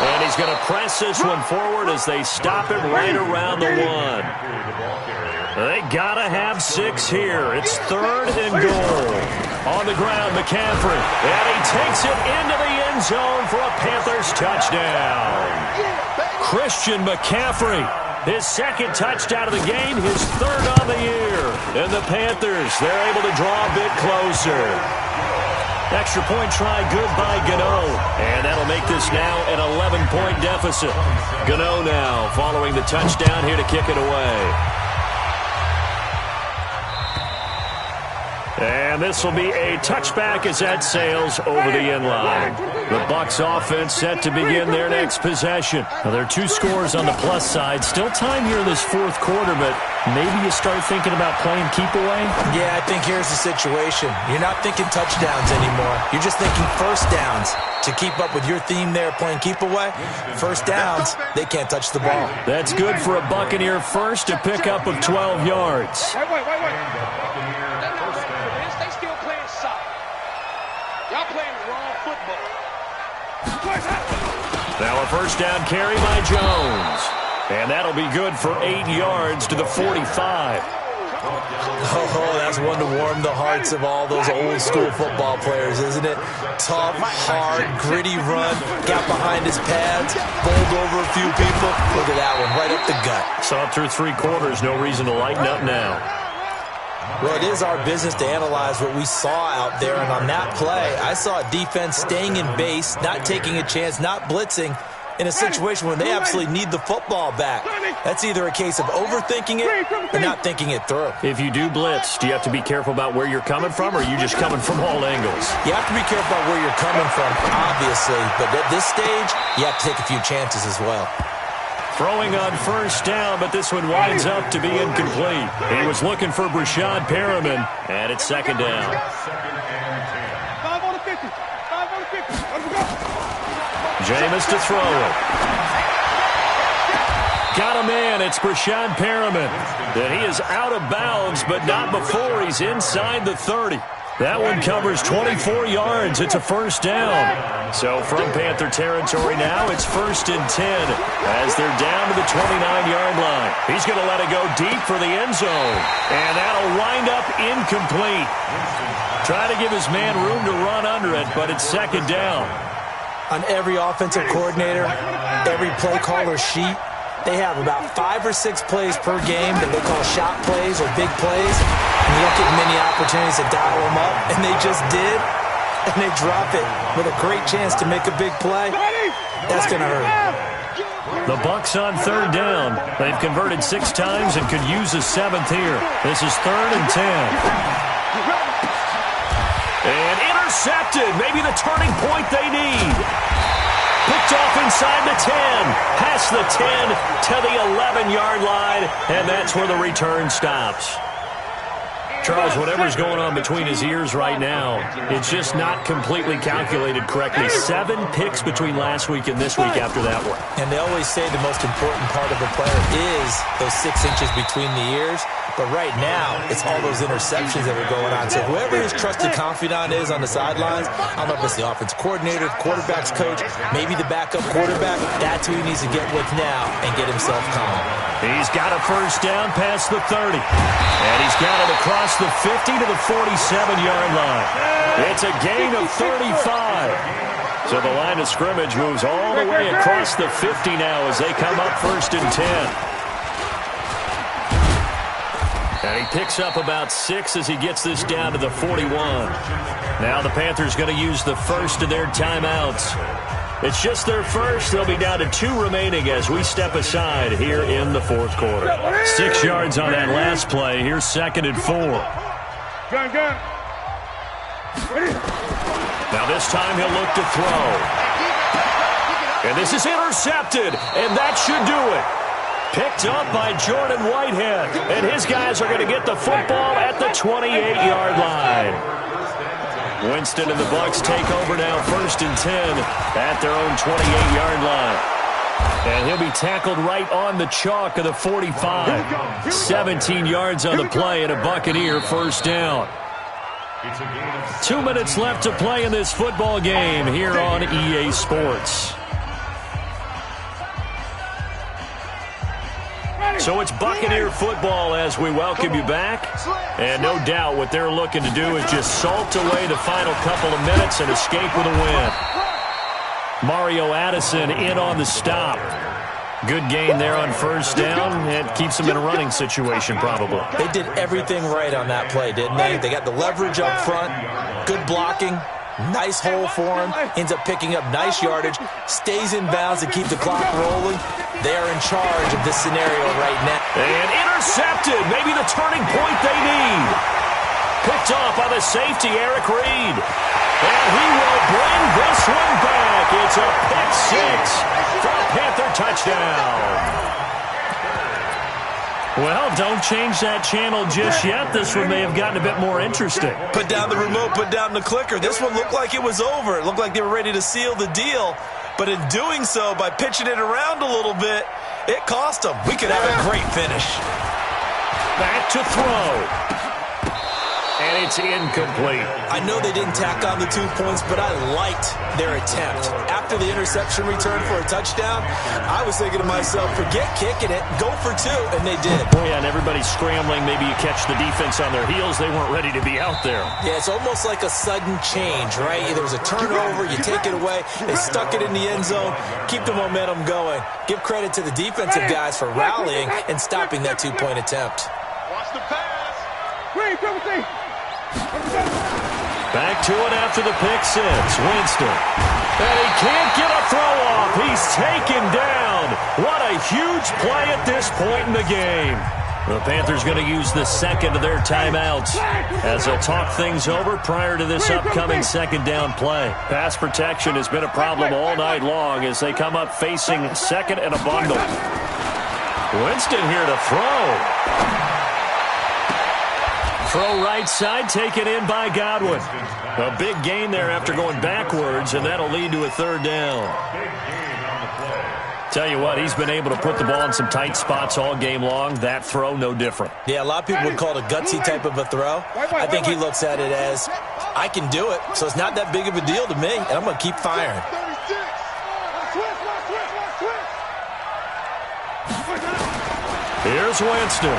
And he's going to press this one forward as they stop it right around the 1. They got to have 6 here. It's third and goal. On the ground, McCaffrey. And he takes it into the end zone for a Panthers touchdown. Christian McCaffrey, his second touchdown of the game, his third on the year. And the Panthers, they're able to draw a bit closer. Extra point try good by Gano. And that'll make this now an 11-point deficit. Gano now following the touchdown here to kick it away. And this will be a touchback as that sails over the end line. The Bucs offense set to begin their next possession. Now, there are 2 scores on the plus side. Still time here in this fourth quarter, but maybe you start thinking about playing keep away? Yeah, I think here's the situation. You're not thinking touchdowns anymore. You're just thinking first downs. To keep up with your theme there, playing keep away, first downs, they can't touch the ball. That's good for a Buccaneer first, a pickup of 12 yards. Wait. They still playing soccer. Y'all playing the wrong football. Now a first down carry by Jones. And that'll be good for 8 yards to the 45. Oh, that's one to warm the hearts of all those old-school football players, isn't it? Tough, hard, gritty run, got behind his pads, bowled over a few people. Look at that one, right up the gut. Saw it through 3 quarters, no reason to lighten up now. Well, it is our business to analyze what we saw out there, and on that play, I saw a defense staying in base, not taking a chance, not blitzing, in a situation when they absolutely need the football back. That's either a case of overthinking it or not thinking it through. If you do blitz, do you have to be careful about where you're coming from, or are you just coming from all angles? You have to be careful about where you're coming from, obviously, but at this stage, you have to take a few chances as well. Throwing on first down, but this one winds up to be incomplete. He was looking for Brashad Perriman, and it's second down. 5 on the 50. 5 on the 50. Let's go. Jameis to throw it. Got a man. It's Brashad Perriman. And he is out of bounds, but not before he's inside the 30. That one covers 24 yards. It's a first down. So from Panther territory now, it's first and 10 as they're down to the 29-yard line. He's going to let it go deep for the end zone. And that'll wind up incomplete. Trying to give his man room to run under it, but it's second down. On every offensive coordinator, every play caller sheet, they have about 5 or 6 plays per game that they call shot plays or big plays. And you don't get many opportunities to dial them up, and they just did. And they drop it with a great chance to make a big play. That's going to hurt. The Bucs on third down. They've converted 6 times and could use a 7th here. This is third and 10. And intercepted. Maybe the turning point they need. Picked off inside the 10. Past the 10 to the 11-yard line. And that's where the return stops. Charles, whatever's going on between his ears right now, it's just not completely calculated correctly. 7 picks between last week and this week after that one. And they always say the most important part of a player is those 6 inches between the ears. But right now, it's all those interceptions that are going on. So whoever his trusted confidant is on the sidelines, I don't know if it's the offense coordinator, the quarterback's coach, maybe the backup quarterback, that's who he needs to get with now and get himself calm. He's got a first down past the 30. And he's got it across the 50 to the 47-yard line. It's a gain of 35. So the line of scrimmage moves all the way across the 50 now as they come up first and 10. And he picks up about 6 as he gets this down to the 41. Now the Panthers going to use the first of their timeouts. It's just their first. They'll be down to 2 remaining as we step aside here in the fourth quarter. 6 yards on that last play. Here's second and 4. Gun. Now this time he'll look to throw. And this is intercepted, and that should do it. Picked up by Jordan Whitehead. And his guys are going to get the football at the 28-yard line. Winston and the Bucs take over now first and 10 at their own 28-yard line. And he'll be tackled right on the chalk of the 45. 17 yards on the play and a Buccaneer first down. 2 minutes left to play in this football game here on EA Sports. So it's Buccaneer football as we welcome you back. And no doubt what they're looking to do is just salt away the final couple of minutes and escape with a win. Mario Addison in on the stop. Good gain there on first down. It keeps them in a running situation probably. They did everything right on that play, didn't they? They got the leverage up front, good blocking, nice hole for him, ends up picking up nice yardage, stays in bounds to keep the clock rolling. They are in charge of this scenario right now. And intercepted, maybe the turning point they need. Picked off by the safety, Eric Reed. And he will bring this one back. It's a pick six for a Panther touchdown. Well, don't change that channel just yet. This one may have gotten a bit more interesting. Put down the remote, put down the clicker. This one looked like it was over. It looked like they were ready to seal the deal. But in doing so, by pitching it around a little bit, it cost them. We could have a great finish. Back to throw. And it's incomplete. I know they didn't tack on the 2 points, but I liked their attempt. After the interception return for a touchdown, I was thinking to myself, forget kicking it, go for two, and they did. Oh, yeah, and everybody's scrambling. Maybe you catch the defense on their heels. They weren't ready to be out there. Yeah, it's almost like a sudden change, right? There was a turnover, you take it away, they stuck it in the end zone, keep the momentum going. Give credit to the defensive guys for rallying and stopping that 2-point attempt. Watch the pass. Green, Timothy. Back to it after the pick six. Winston. And he can't get a throw off. He's taken down. What a huge play at this point in the game. The Panthers going to use the second of their timeouts as they'll talk things over prior to this upcoming second down play. Pass protection has been a problem all night long as they come up facing second and a bundle. Winston here to throw. Throw right side, taken in by Godwin. A big gain there after going backwards, and that'll lead to a third down. Tell you what, he's been able to put the ball in some tight spots all game long. That throw, no different. Yeah, a lot of people would call it a gutsy type of a throw. I think he looks at it as, I can do it, so it's not that big of a deal to me, and I'm going to keep firing. Here's Winston.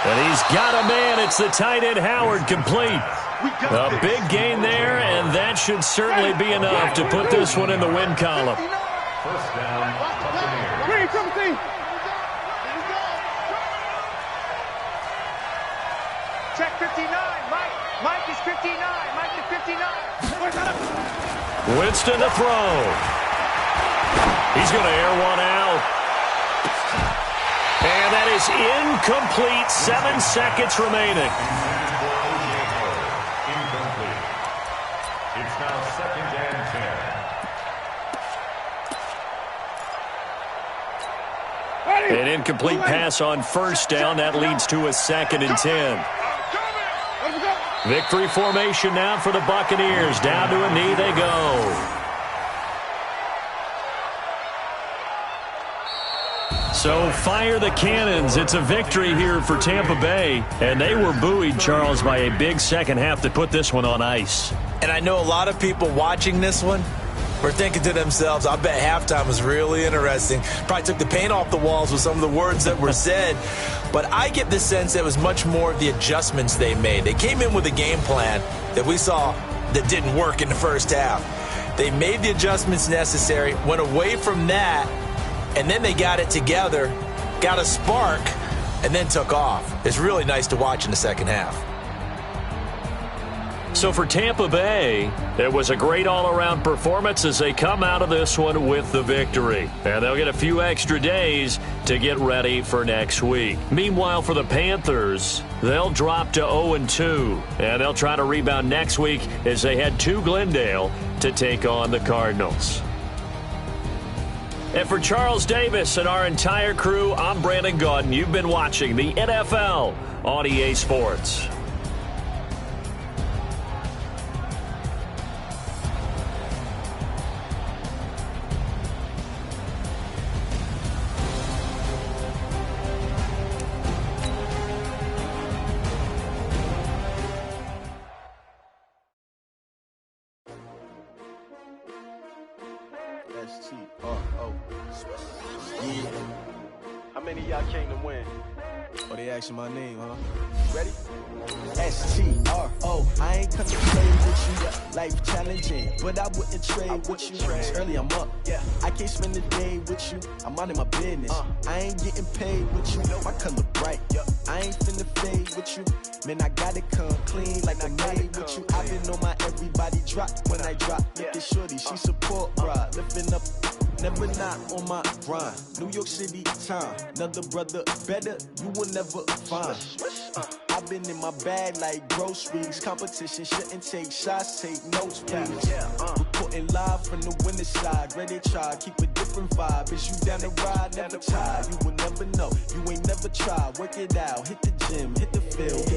And he's got a man. It's the tight end Howard complete. A big gain there, and that should certainly be enough to put this one in the win column. First down, Green, Timothy. Check 59. Mike is 59. Mike is 59. Winston to throw. He's going to air one out. And that is incomplete. 7 seconds remaining. incomplete. It's now second and 10. An incomplete pass on first down. That leads to a second and 10. Victory formation now for the Buccaneers. Down to a knee they go. So fire the cannons. It's a victory here for Tampa Bay. And they were buoyed, Charles, by a big second half to put this one on ice. And I know a lot of people watching this one were thinking to themselves, I bet halftime was really interesting. Probably took the paint off the walls with some of the words that were said. But I get the sense that it was much more of the adjustments they made. They came in with a game plan that we saw that didn't work in the first half. They made the adjustments necessary, went away from that, and then they got it together, got a spark, and then took off. It's really nice to watch in the second half. So for Tampa Bay, it was a great all-around performance as they come out of this one with the victory. And they'll get a few extra days to get ready for next week. Meanwhile, for the Panthers, they'll drop to 0-2. And they'll try to rebound next week as they head to Glendale to take on the Cardinals. And for Charles Davis and our entire crew, I'm Brandon Gaudin. You've been watching the NFL on EA Sports. S-T-R-O. Yeah. How many of y'all came to win? Oh, they asking my name, huh? Ready? S-T-R-O. I ain't come to play with you. Life challenging, but I wouldn't trade with you. It's early, I'm up. I can't spend the day with you. I'm out of my business. I ain't getting paid with you. My color bright. I ain't finna fade with you. Man, I gotta come clean like I made with you. I've been on my everybody drop when I drop. Look at shorty, she support ride. Lifting up, never not on my grind. New York City time, another brother better, you will never find. I've been in my bag like groceries. Competition shouldn't take shots, take notes, please. Reporting live from the winning side. Ready to try, keep a different vibe. Is you down the ride, never tired. You will never know, you ain't never tried. Work it out, hit the gym, hit the field.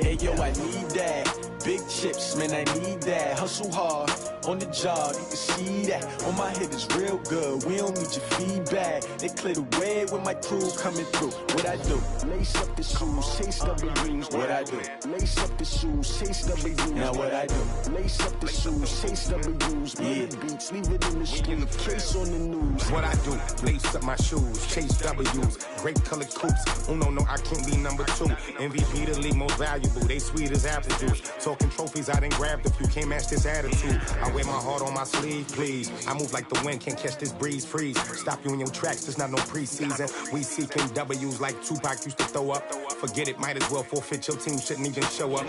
Hey yo, I need that. Big chips, man, I need that. Hustle hard, on the job, you can see that. On my head is real good, we don't need your feedback. They clear the way with my crew coming through. What I do? Lace up the shoes, chase W's. What I do? Lace up the shoes, chase W's. Now what I do? Lace up the shoes, chase W's. Yeah, beats, leave it in the street, case on the news. What I do? Lace up my shoes, chase W's. Great colored coops. Oh no, I can't be number 2. MVP the league most valuable. They sweet as apple juice. Talking trophies, I done grabbed a few. Can't match this attitude. I wear my heart on my sleeve, please. I move like the wind, can't catch this breeze. Freeze. Stop you in your tracks. There's not no preseason. We seeking W's like Tupac used to throw up. Forget it, might as well forfeit. Your team shouldn't even show up.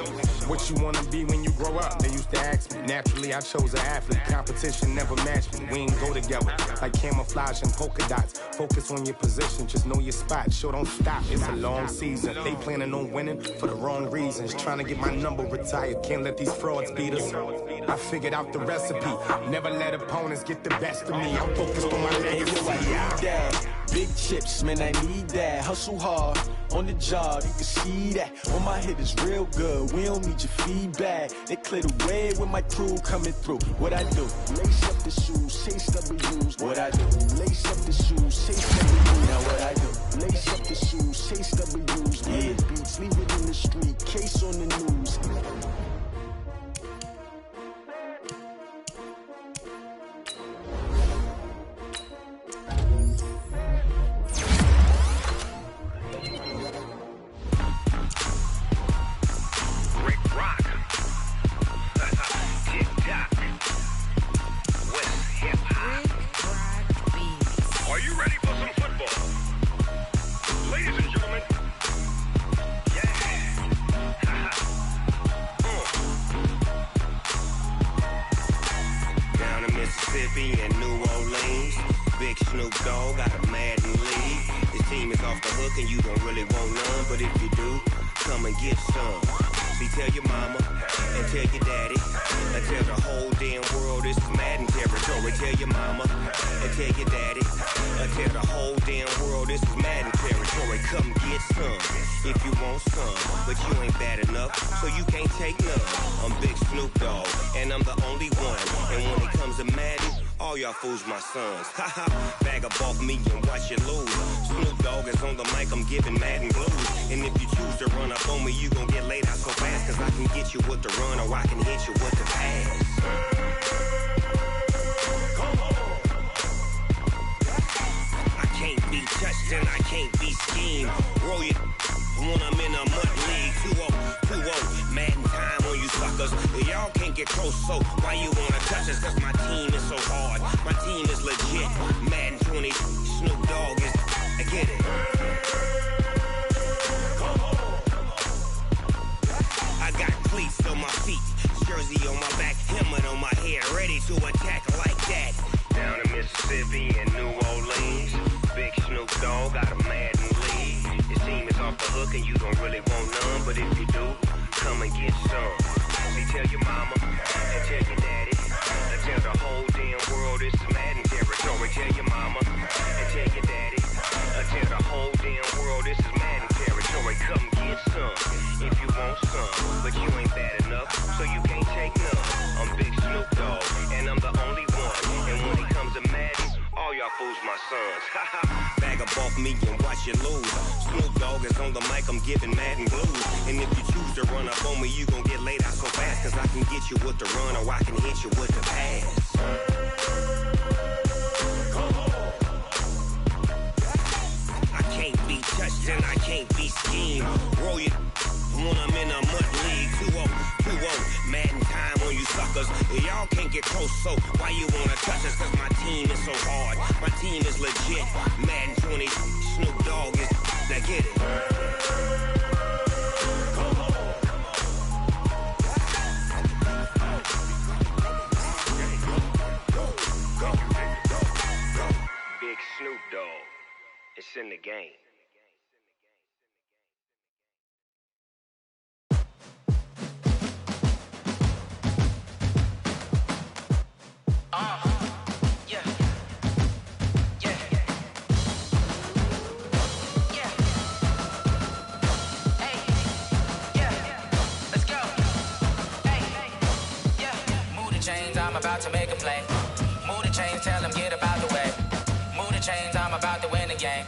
What you wanna be when you grow up? They used to ask me. Naturally, I chose an athlete. Competition never matched me. We ain't go together like camouflage and polka dots. Focus on your position, just know your spot. Sure, don't stop. It's a long season. They planning on winning for the wrong reasons. Trying to get my number retired. Can't let these frauds beat us. I figured out the recipe. Never let opponents get the best of me. I'm focused on my legacy. I need that. Big chips, man, I need that. Hustle hard, on the job, you can see that. On my head is real good, we don't need your feedback. They clear the way with my crew coming through. What I do? Lace up the shoes, chase W's. What I do? Lace up the shoes, chase W's. Now what I do? Lace up the shoes, chase W's. Yeah, beats, leave it in the street, case on the news. And New Orleans, Big Snoop Dogg got a Madden lead. His team is off the hook and you don't really want none, but if you do, come and get some. See, tell your mama and tell your daddy and tell the whole damn world this is Madden territory. Tell your mama and tell your daddy and tell the whole damn world this is Madden territory. Come get some if you want some, but you ain't bad enough, so you can't take none. I'm Big Snoop Dogg and I'm the only one, and when it comes to Madden, all y'all fools my sons. Haha, bag up off me and watch you lose. Snoop Dogg is on the mic, I'm giving Madden blues. And if you choose to run up on me, you gon' get laid out so fast. Cause I can get you with the run or I can hit you with the pass. I can't be touched and I can't be schemed. Roll you when I'm in a mud league. 2-0, Madden time on you suckers. Y'all can't get close, so why you wanna touch us? Cause my team is so hard, my team is legit. Madden 20, Snoop Dogg is, I get it. I got cleats on my feet, jersey on my back, helmet on my head, ready to attack like that. Down in Mississippi and New Orleans, Big Snoop Dogg got a Madden lead. His team is off the hook and you don't really want none, but if you do, come and get some. See, tell your mama and tell your daddy and tell the whole damn world this is Madden territory. Tell your mama and tell your daddy and tell the whole damn world this is Madden territory. Come get some if you want some, but you ain't bad enough, so you can't take none. I'm Big Snoop Dogg and I'm the only one, and when it comes to Madden, all y'all fools my sons. Bag up off me and watch you lose. Snoop Dogg is on the mic, I'm giving Madden blues. And if you choose to run up on me, you gon' get laid out so fast. Cause I can get you with the run or I can hit you with the pass. touched, then I can't be schemed. Roll your when I'm in a mud league. 2-0, mad in time on you suckers. Y'all can't get close, so why you wanna touch us? Cause my team is so hard. My team is legit. Madden 20, Snoop Dogg is. Now get it. Big Snoop Dogg. It's in the game. I'm about to make a play. Move the chains, tell them get up out the way. Move the chains, I'm about to win the game.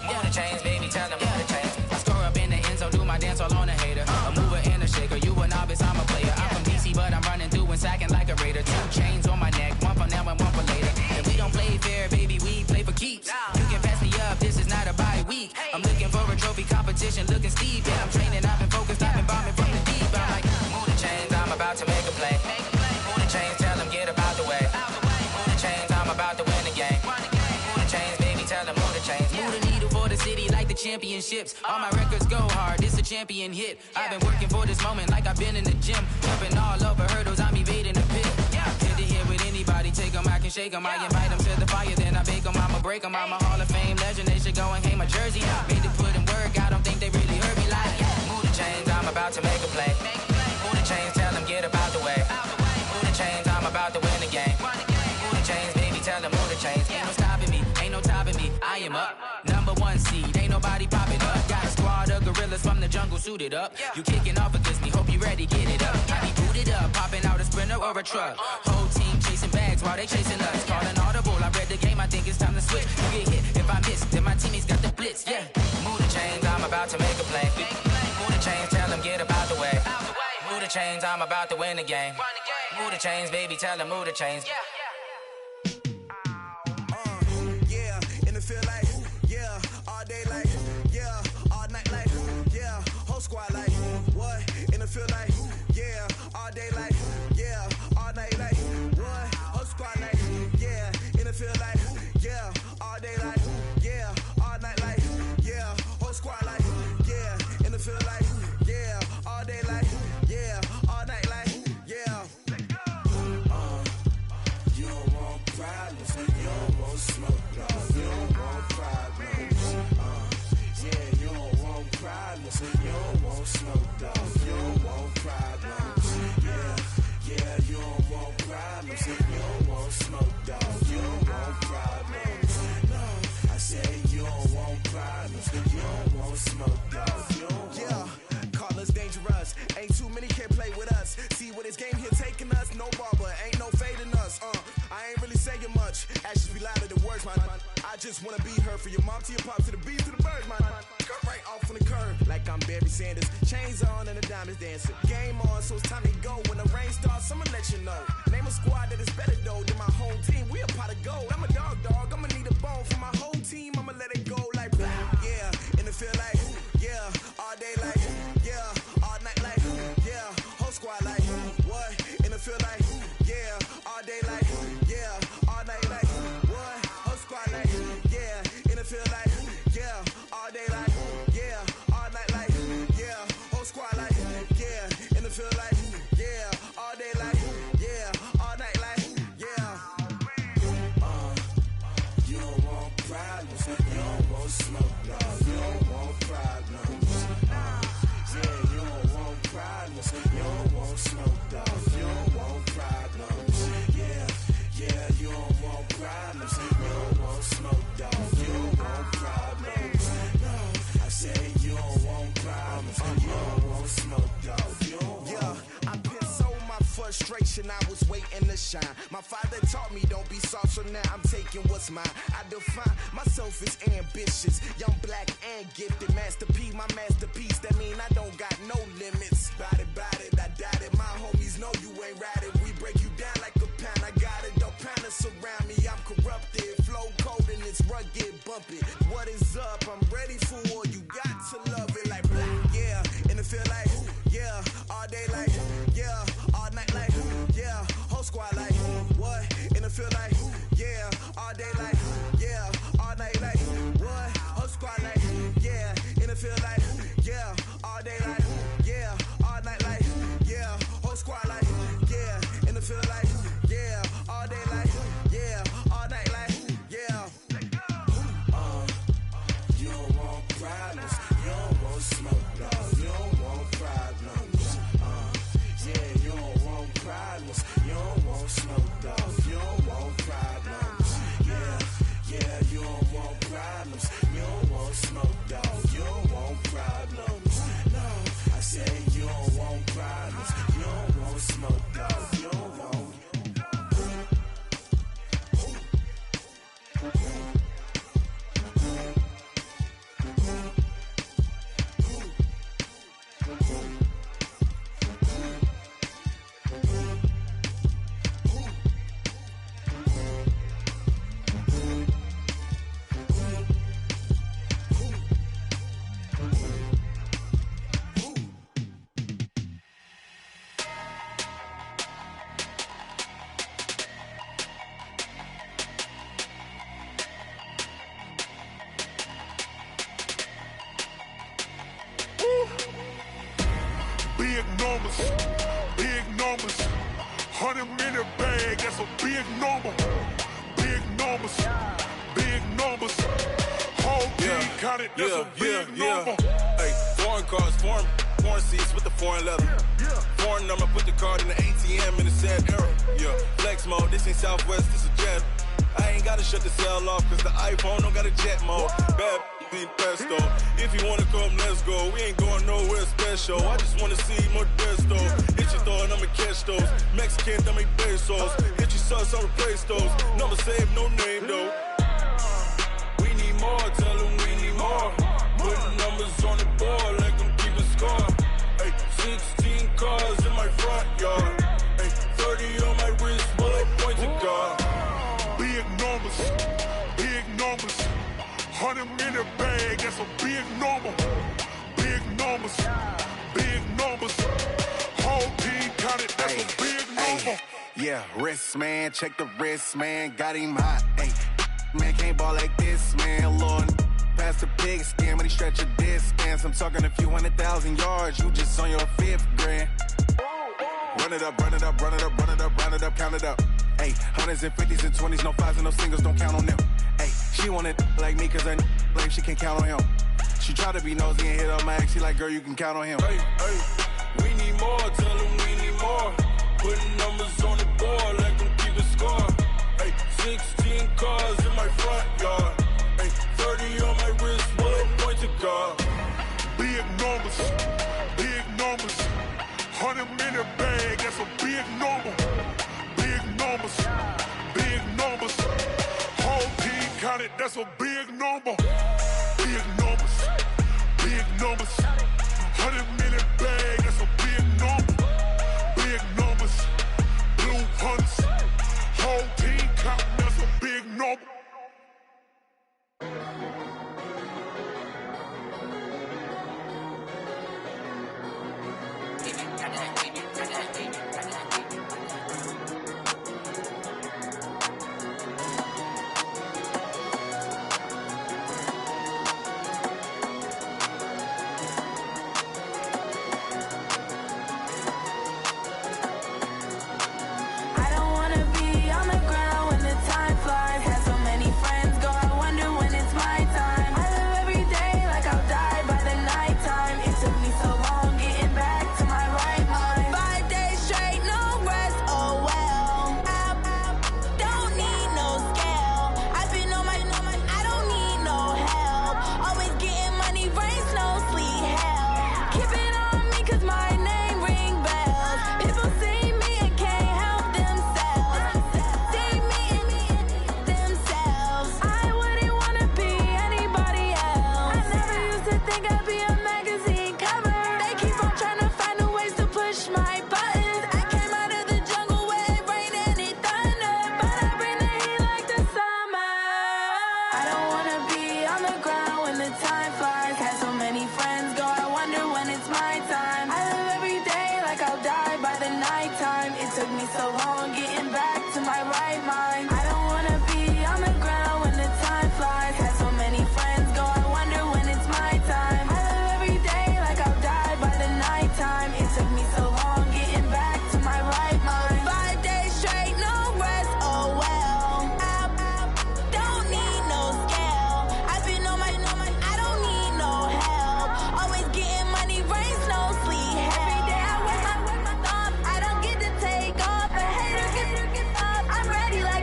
Move the chains, baby, tell them move the chains. I score up in the end zone, do my dance all on a hater. A mover and a shaker, you a novice, I'm a player. I'm from DC, but I'm running through and sacking like a raider. 2 chains on my neck, one for now and one for later. And we don't play fair, baby, we play for keeps. You can pass me up, this is not a bye week. I'm looking for a trophy competition, looking steep. Yeah, I'm training, I've been focused, I've been bombing from the deep. I'm like, move the chains, I'm about to make a play. Move the chains, tell them get up out the way. Move the chains, I'm about to win the game. Move the chains, baby, tell them move the chains. Move the needle for the city like the championships. All my records go hard, this a champion hit. I've been working for this moment like I've been in the gym. Jumping all over hurdles, I'm evading the pit. Hit it here with anybody, take them, I can shake them. I invite them to the fire, then I bake them, I'ma break them. I'm a Hall of Fame legend, they should go and hang my jersey. Made to put in work, I don't think they really heard me like. Move the chains, I'm about to make a play. Move the chains, tell them get up out the way. Move the chains, I'm about to win the game. Move the chains, baby, tell them move the chains. Ain't no stopping me, ain't no topping me. I am up, #1 seed, ain't nobody popping up. Got a squad of gorillas from the jungle suited up. You kicking off against me, hope you ready, get it up. I be booted up, popping out a sprinter or a truck. Whole team chasing bags while they chasing us. Calling audible, I read the game, I think it's time to switch. You get hit, if I miss, then my teammates got the blitz, yeah. Move the chains, I'm about to make a play. Move the chains, tell them get up out the way. Move the chains, I'm about to win the game. Move the chains, baby, tell them move the chains. Yeah, and it feel like, yeah, all day like, yeah, all night like, yeah, whole squad like, what? And it feel like, yeah, all day like, yeah, all night like, what? Whole squad like, yeah, and it feel like, yeah, all day like, yeah, all night like, yeah, whole squad like, yeah, and it feel like, yeah, all day like, yeah, all night like, yeah. You don't want problems, you don't want smoke, dog. You don't want problems. Yeah, you don't want problems, you don't want smoke, dog. You don't want problems. Yeah, you don't want problems, you don't want smoke, dog. You don't want problems. No, I said you don't want problems, you don't want smoke, dog. You don't want. Call us dangerous. Ain't too many can play with us. See what this game here taking us. No barber, ain't no fading us. I ain't really saying much. Actions be louder than words, man. I just wanna be heard from your mom to your pop to the beat to the birds, man. Skirt right off on the curb like I'm Barry Sanders. Chains on and the diamonds dancing. Game on, so it's time to go. When the rain starts, I'ma let you know. Name a squad that is better though than my home team. We a pot of gold. I'm a dog. I'ma need a bone for my whole team. I'ma let it go like yeah, and it feel like yeah, all day like yeah, all night like yeah, whole squad like what? And it feel like yeah, all day like yeah, all night like what? Whole squad like yeah, and it feel like yeah, all day like yeah, all night like yeah, whole squad like yeah, and it feel like yeah, all day like yeah, all night like yeah. You don't want problems, you don't want smoke, dog. You don't want problems. Yeah, you don't want problems, you don't want smoke, dog. You don't want problems. Yeah, you don't want problems, you don't want smoke, dog. You don't want problems. No, I say you don't want problems, you don't want smoke, dog. You don't want. Yeah, I've been so my frustration, I was waiting to shine. My father taught me don't be soft, so now I'm taking what's mine. I define myself as ambitious, young, black, and gifted. Master P, my masterpiece, that mean I don't got no limits. Bout it, I doubt it. My homies know you ain't ratted. We break you down like a pound. I got it, don't pound us around me. I'm corrupted, flow cold and it's rugged, bump it. What is up? I'm ready for war. You 100-minute bag, that's a big number. Big numbers, big numbers. Whole team counted, that's a big number. Hey, foreign cars, foreign seats with the foreign leather. Foreign number, put the card in the ATM in the sad era. Yeah, flex mode, this ain't Southwest, this a jet. I ain't gotta shut the cell off, cause the iPhone don't got a jet mode. Bad need pesto. If you wanna come, let's go. We ain't going nowhere special. I just wanna see Modesto. Hit your throw and I'ma catch those. Mexican, that make pesos. Hit your sauce, I'll replace those. Number saved, no name though. We need more, tell them we need more. Putting numbers on the board like I'm keeping score. Hey, 16 cars in my front yard. Hey, 30 on my wrist, bullet points of God. Big numbers, big numbers. 100-minute bag, that's a big number. Big numbers, big numbers. Whole team counted, that's a big number. Yeah, wrist man, check the wrist man, got him hot. Ay, man can't ball like this, man. Lord, past the pig skin when he stretch a distance. I'm talking a few 100,000 yards, you just on your 5th grand. Run it up, run it up, run it up, run it up, run it up, count it up. Ay, 100s and 50s and 20s, no 5s and no singles, don't count on them. Ay, she want it like me, cause her lame, she can't count on him. She try to be nosy and hit up my ex, she like, girl, you can count on him. Hey, hey, we need more, tell them we need more. Putting numbers on the board like I'm keeping score. Hey, 16 cars in my front yard. Hey, 30 on my wrist, bullet points of God. Big numbers, big numbers. 100-minute bag, that's a big number. Big numbers, big numbers. Whole team counted, that's a big number. Big numbers, big numbers. 100-minute bag, that's a big number. Big numbers, blue hunts. Whole team counting, that's a big number.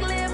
Live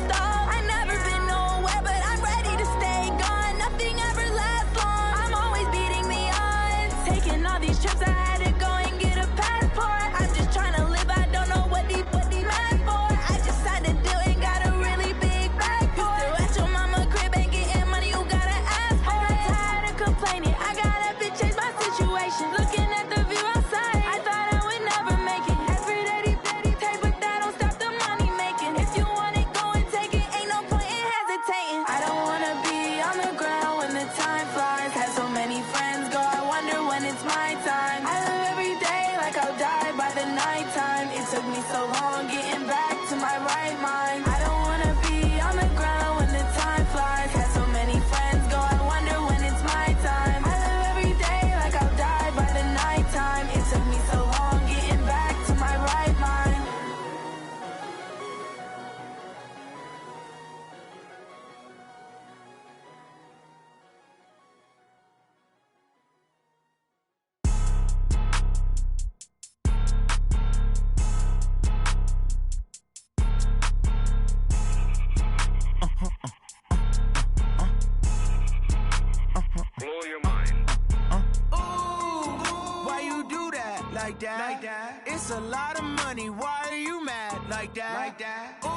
that. It's a lot of money, why are you mad like that? Ooh,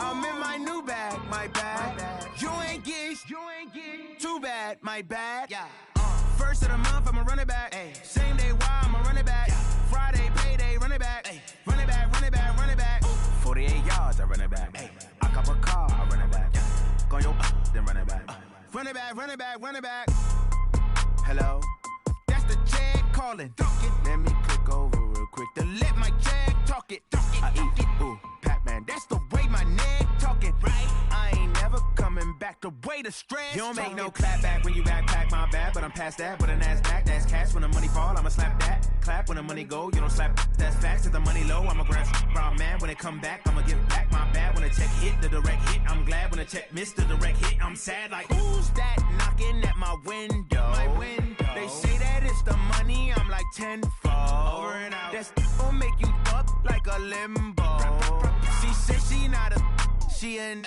I'm in my new bag, my bad. You ain't get too bad, my bad. First of the month, I'ma run it back. Same day, why I'ma run it back. Friday, payday, run it back. Run it back, run it back, run it back. 48 yards, I run it back. I cop a car, I run it back. Go your then run it back. Run it back, run it back, run it back. Hello? That's the jag calling. Let me click over real quick to let my jag talk it. I eat it, ooh, Pac-Man. That's the way my neck talking. Right? I ain't never coming back the way the stress. You don't make no clap back when you backpack, my bad. But I'm past that with a NASDAQ. That's cash when the money fall, I'ma slap that. Clap when the money go, you don't slap. That's facts. If the money low, I'ma grab brown man. When it come back, I'ma give back my bad. When the check hit, the direct hit. I'm glad when the check missed the direct hit. I'm sad like, who's that knocking at my window? My window. They say that it's the money, I'm like tenfold. Over and out. That's gon' make you up like a limbo. She said she not a, she an.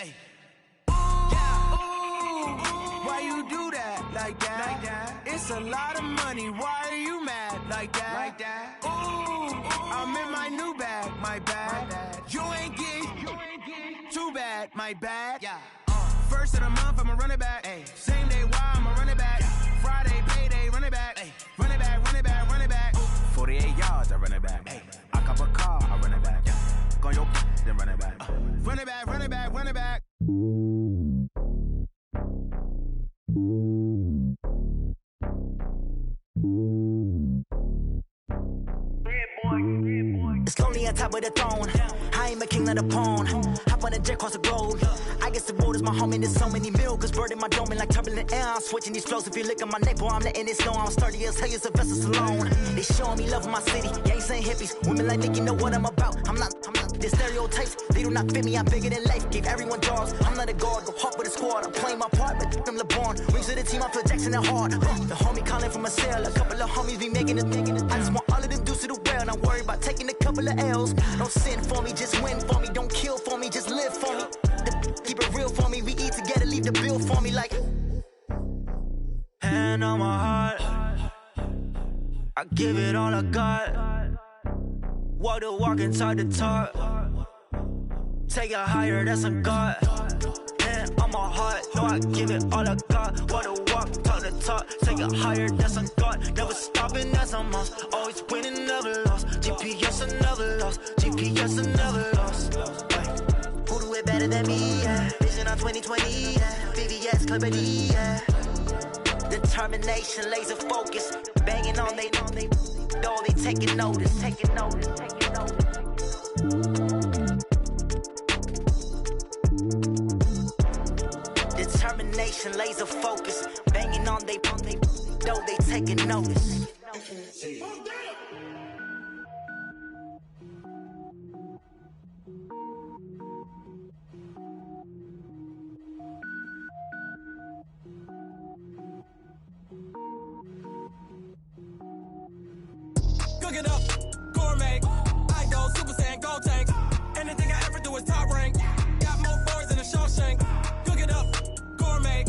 Why you do that like that? It's a lot of money, why are you mad like that? Ooh, I'm in my new bag, my bad. You ain't get too bad, my bad. First of the month, I'ma run it back. Same day, why I'ma run it back. Friday, payday, run it back. Run it back, run it back, run it back. 48 yards, I run it back. I cop a car, I run it back. Go your then run it back. Run it back, run it back, run it back. It's lonely on top of the throne. I ain't a king of the pawn. Hop on a jet across the road. I guess the road is my home and there's so many milkers bird in my dome and like turbulent air. I'm switching these flows. If you look at my neck, boy, I'm letting it snow. I'm sturdy as hell, it's a vessel alone. They showing me love in my city. Gangs ain't hippies. Women like Nicky know what I'm about. I'm not. The stereotypes, they do not fit me. I'm bigger than life. Gave everyone jobs. I'm not a guard. Go hard with a squad. I'm playing my part, but I'm LeBron. Rings to the team, I feel Jackson and hard. The homie calling from a cell. A couple of homies be making it. I just want all of them dudes to the well. Not worry about taking a couple of L's. Don't sin for me, just win for me. Don't kill for me, just live for me. Keep it real for me. We eat together, leave the bill for me like. Hand on my heart, I give it all I got. Walk the walk and talk the talk. Take it higher, that's a God. Hand on my heart, no, I give it all I got. Walk the walk, talk the talk. Take it higher, that's a God. Never stopping, that's a must. Always winning, never lost. GPS, another loss. GPS, another loss. Who do it better than me? Yeah. Vision on 2020. Yeah. VVS, Clarity. Yeah. Determination, laser focus. Banging on they though they taking notice. Taking notice. Taking notice. Determination, laser focus. Banging on they though they taking notice. Cook it up, gourmet. I go Super Saiyan, gold tank. Anything I ever do is top rank. Got more boards than a Shawshank. Cook it up, gourmet.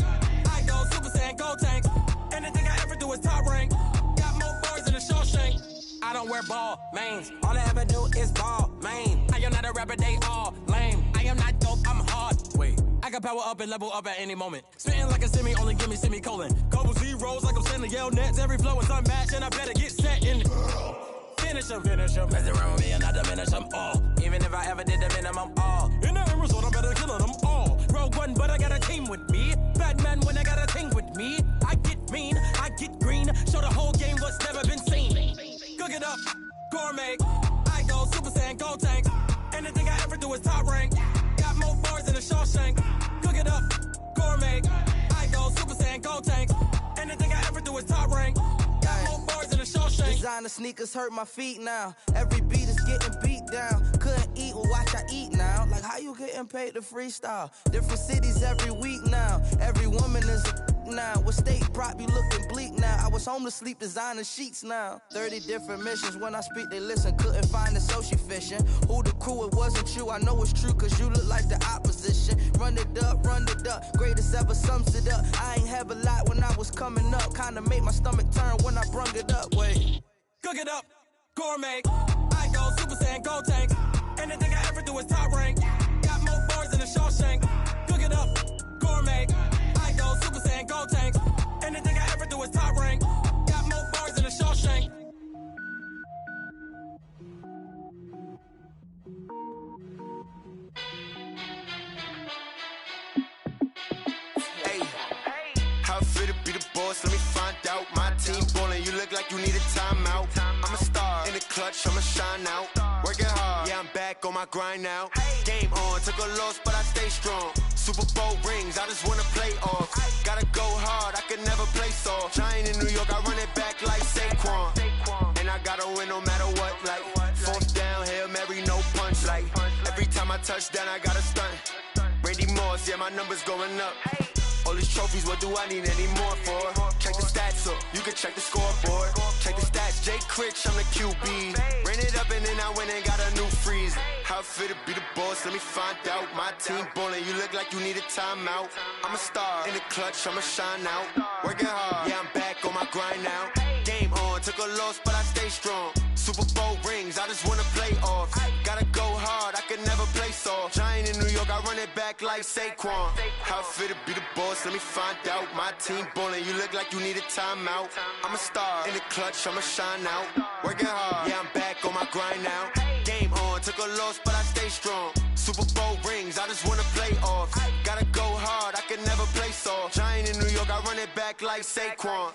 I go Super Saiyan, gold tank. Anything I ever do is top rank. Got more boards than a Shawshank. I don't wear ball mains. All I ever do is ball main. I am not a rapper, they all lame. I am not dope, I'm hard. Wait, I can power up and level up at any moment. Spitting like a semi, only give me semicolon. Couple zeros like I'm sending yell nets. Every flow is unmatched and I better get set in. Finish them. Mess around with me and I diminish them all. Even if I ever did the minimum all. In the end result, I better kill them all. Rogue One, but I got a team with me. Batman when I got a thing with me. I get mean, I get green. Show the whole game what's never been seen. Cook it up, gourmet. I go Super Saiyan, gold tank. Anything I ever do is top rank. Got more bars than a Shawshank. Cook it up, gourmet. I go Super Saiyan, gold tank. Anything I ever do is top rank. Got more bars than a Shawshank. Designer sneakers hurt my feet now. Every beat is getting beat down. Couldn't eat, well watch I eat now. Like how you getting paid to freestyle? Different cities every week now. Every woman is a now. With state prop, you looking bleak now. I was home to sleep, designer sheets now. 30 different missions. When I speak, they listen. Couldn't find it, so she fishing. Who the crew? It wasn't you. I know it's true, cause you look like the opposition. Run it up, greatest ever sums it up. I ain't have a lot when I was coming up. Kinda made my stomach turn when I brung it up. Wait. Cook it up, gourmet. I go Super Saiyan, go tank. Anything I ever do is top rank. Got more bars than a Shawshank. Cook it up, gourmet. I go Super Saiyan, go tank. Anything I ever do is top rank. Got more bars than a Shawshank. How fit to be the boss? Let me find out. My team ballin', you look like you need a timeout. I'm a star in the clutch, I'ma shine out. Working hard, yeah, I'm back on my grind now. Game on, took a loss, but I stay strong. Super Bowl rings, I just wanna play off. Gotta go hard, I could never play soft. Giant in New York, I run it back like Saquon. And I gotta win no matter what, like fourth down, Hail Mary, no punch. Like every time I touch down, I gotta stunt. Randy Moss, yeah, my numbers going up. All these trophies, what do I need any more for? Check the stats up, you can check the scoreboard. Check the stats, Jay Critch, I'm the QB. Ran it up and then I went and got a new freeze. How fit to be the boss, let me find out. My team ballin', you look like you need a timeout. I'm a star in the clutch, I'ma shine out. Working hard, yeah, I'm back on my grind now. Game on, took a loss, but I stay strong. Super Bowl rings, I just wanna play off. Gotta go hard, I could never play soft. Giant in New York, I run it back like Saquon. How fit to be the boss, let me find out. My team ballin', you look like you need a timeout. I'm a star in the clutch, I'ma shine out. Working hard, yeah, I'm back on my grind now. Game on, took a loss, but I stay strong. Super Bowl rings, I just wanna play off. Gotta go hard, I could never play soft. Giant in New York, I run it back like Saquon.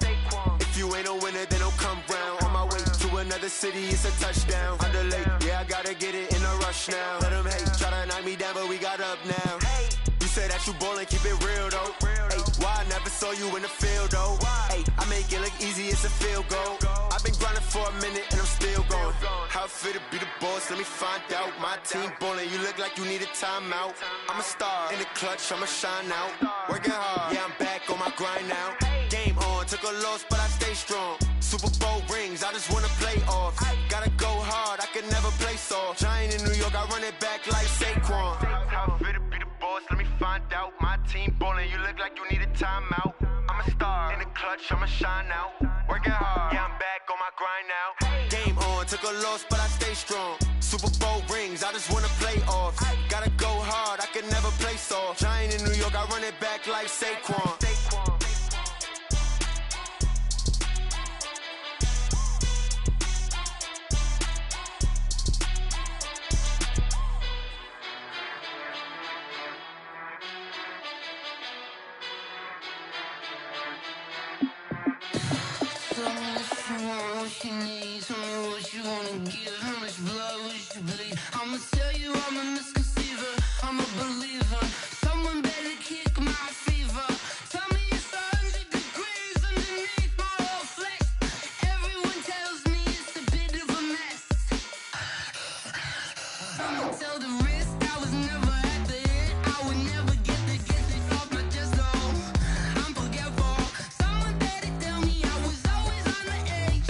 If you ain't a winner, then don't come round. On my way to another city, it's a touchdown. Underlay, yeah, I gotta get it in a rush now. Let them hate, try to knock me down, but we got up now. You say that you ballin', keep it real though. Hey, why I never saw you in the field though? Hey, I make it look easy, it's a field goal. I've been grinding for a minute and I'm still going. How fit to be the boss, let me find out. My team ballin', you look like you need a timeout. I'm a star in the clutch, I'ma shine out. Working hard, yeah, I'm back on my grind now. Game on, took a loss, but I stay strong. Super Bowl rings, I just wanna play off. Gotta go hard, I could never play soft. Giant in New York, I run it back like Saquon. How fit to be the boss, let me find out. My team ballin', you look like you need a timeout. I'm a star in the clutch, I'ma shine out. Working hard, yeah, I'm back on my grind now. Game on, took a loss, but I stay strong. Super Bowl rings, I just wanna play off. Gotta go hard, I could never play soft. Giant in New York, I run it back like Saquon. What you need, tell me what you wanna give. How much blood would you bleed? I'ma tell you I'm a misconceiver, I'm a believer. Someone better kick my fever. Tell me it's 100 degrees underneath my whole flesh. Everyone tells me it's a bit of a mess. I'ma tell the risk I was never at the end. I would never get it off my chest, though. I'm forgetful. Someone better tell me I was always on the edge.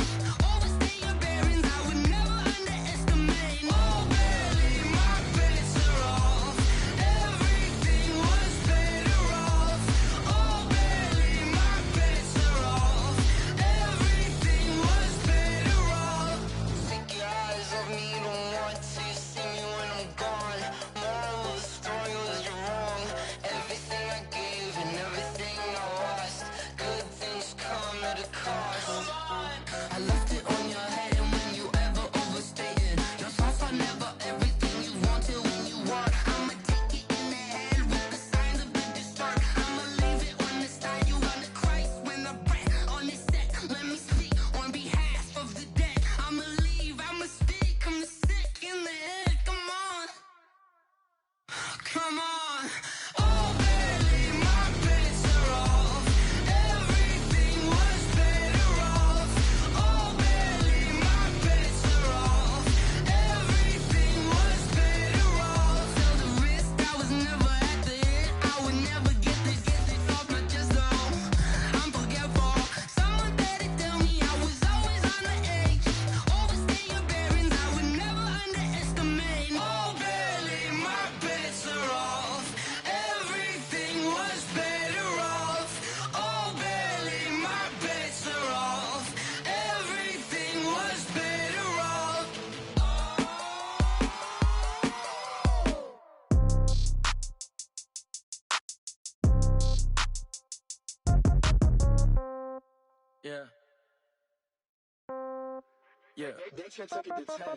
Overstay your bearings, I would never underestimate. Oh, barely, my bets are off. Everything was better off. Oh, barely, my bets are off. Everything was better off. Take your eyes off me, don't want to see me when I'm gone. Moral of the story was you're wrong. Yeah.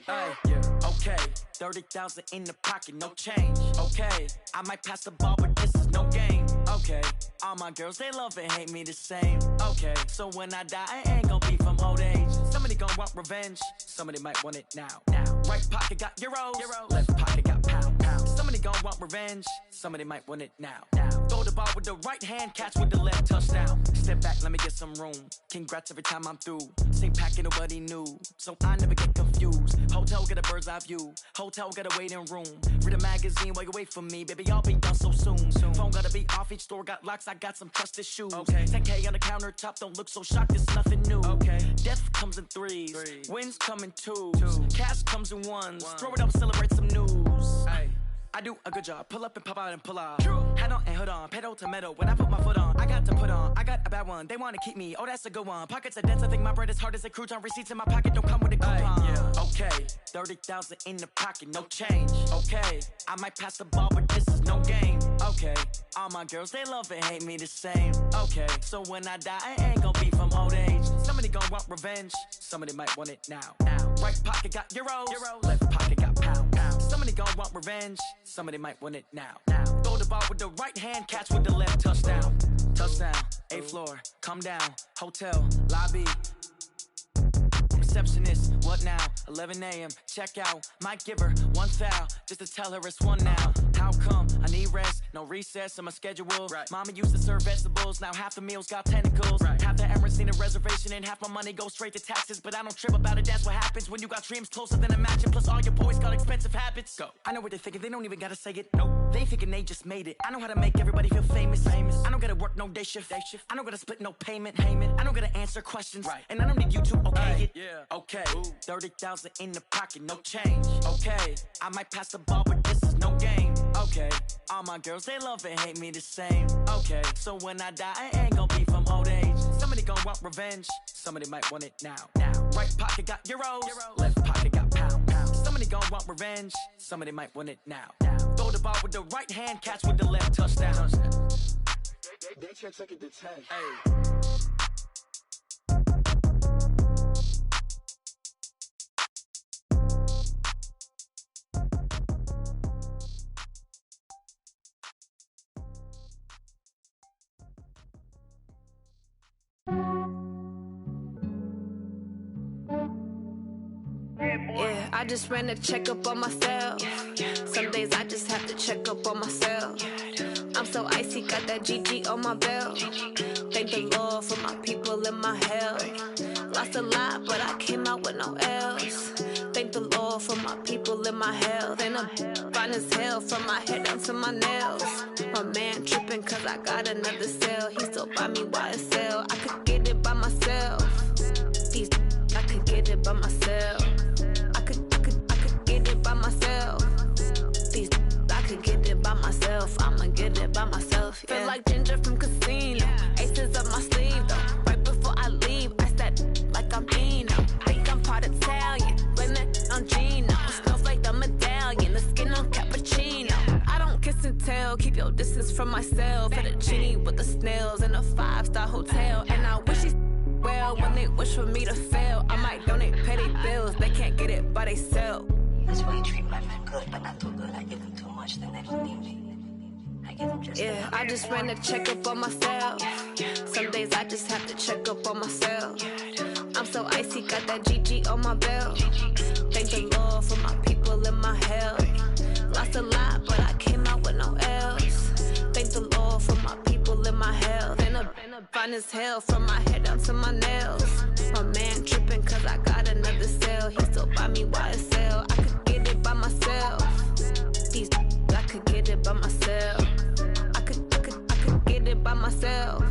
Hey, yeah. Okay, 30,000 in the pocket, no change. Okay, I might pass the ball, but this is no game. Okay, all my girls, they love and hate me the same. Okay, so when I die, I ain't gonna be from old age. Somebody gon' want revenge, somebody might want it now. Right pocket got euros, left pocket got pound. Somebody gon' want revenge, somebody might want it now. Throw the ball with the right hand, catch with the left, touchdown. Step back, let me get some room. Congrats every time I'm through. Same packet, nobody knew, so I never get confused. Hotel get a bird's eye view, hotel got a waiting room. Read a magazine while you wait for me, baby, I'll be done so soon. Phone gotta be off, each store got locks, I got some trusted shoes. 10K on the countertop, don't look so shocked, it's nothing new. Death comes in threes, wins come in twos, cash comes in ones. Throw it up, celebrate some news. I do a good job, pull up and pop out and pull off. Hat on and hood on, pedal to metal. When I put my foot on, I got to put on. I got a bad one, they wanna keep me, oh that's a good one. Pockets are dense, I think my bread is hard as a crouton. Receipts in my pocket don't come with a coupon. Okay, 30,000 in the pocket, no change. Okay, I might pass the ball, but this is no game. Okay, all my girls, they love and hate me the same. Okay, so when I die, I ain't gonna be from old age. Somebody gon' want revenge, somebody might want it now. Right pocket got euros, left pocket got pound. Somebody gon' want revenge, somebody might want it now. Throw the ball with the right hand, catch with the left, touchdown. Touchdown, 8th floor, come down, hotel, lobby. Receptionist, what now? 11 a.m., check out. Might give her one foul, just to tell her it's one now. How come? I need rest, no recess in my schedule. Mama used to serve vegetables, now half the meals got tentacles. Half the Emirates need a reservation and half my money goes straight to taxes. But I don't trip about it, that's what happens when you got dreams closer than a mansion. Plus all your boys got expensive habits. I know what they're thinking, they don't even gotta say it. Nope, they thinking they just made it. I know how to make everybody feel famous. I don't gotta work no day shift. I don't gotta split no payment. I don't gotta answer questions. And I don't need you to okay it. Okay, 30,000 in the pocket, no change. Okay, I might pass the ball, but this is no game. Okay, all my girls, they love and hate me the same. Okay, so when I die, I ain't gonna be from old age. Somebody gon' want revenge, somebody might want it now. Right pocket got euros, left pocket got pound. Somebody gon' want revenge, somebody might want it now. Throw the ball with the right hand, catch with the left, touchdown. They check second to 10. Yeah, I just ran a checkup on myself. Some days I just have to check up on myself. I'm so icy, got that GG on my belt. Thank the Lord for my people and my health. Lost a lot, but I came out with no L's. Thank the Lord for my people and my health. And I'm fine as hell from my head down to my nails. My man tripping cause I got another cell. He still buy me YSL. I could get it by myself. These I could get it by myself. I could get it by myself. These I could get it by myself. I'ma get it by myself. Yeah. Feel like Ginger from Casino. Aces up my sleeve though. Right before I leave, I said like I'm Dino. Think I'm part Italian. Blame that on Gino. Smells like the medallion. The skin on cappuccino. I don't kiss and tell. Keep your distance from myself. Fettuccine with the snails in a 5-star hotel. And I wish he's well when they wish for me to fail. I might donate petty bills. They can't get it by they sell. That's why you treat my men good, but not too good. I give them too much, then they don't need me. I give them just I just ran a checkup on myself. Some days I just have to check up on myself. I'm so icy, got that GG on my belt. Thank the Lord for my people and my health. Lost a lot, but I came out with no L's. Thank the Lord for my people and my health. And I'm fine as hell from my head down to my nails. My man tripping cause I got another cell. He still buy me YSL. I could get it by myself. These I could get it by myself. I could get it by myself.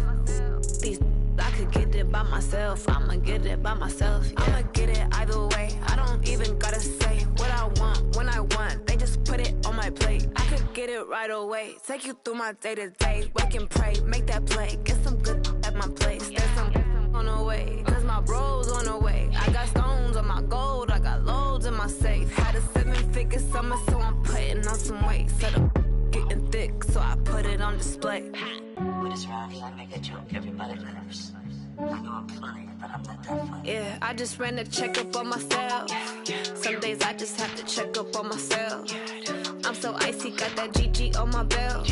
These I could get it by myself. I'ma get it by myself. Yeah. I'ma get it either way. I don't even gotta say what I want when I want. They just put it on my plate. I could get it right away. Take you through my day to day. Wake and pray, make that play. Get some good at my place. There's some on the way. Cause my bro's on the way. I got stones on my gold. I got loads in my safe. Had a 7-figure summer, so I'm putting on some weight. Set up getting thick, so I put it on display. With this round, I make it joke, everybody laughs. I know I'm funny, but I'm not that funny. Yeah, I just ran a checkup on myself. Some days I just have to check up on myself. I'm so icy, got that GG on my belt.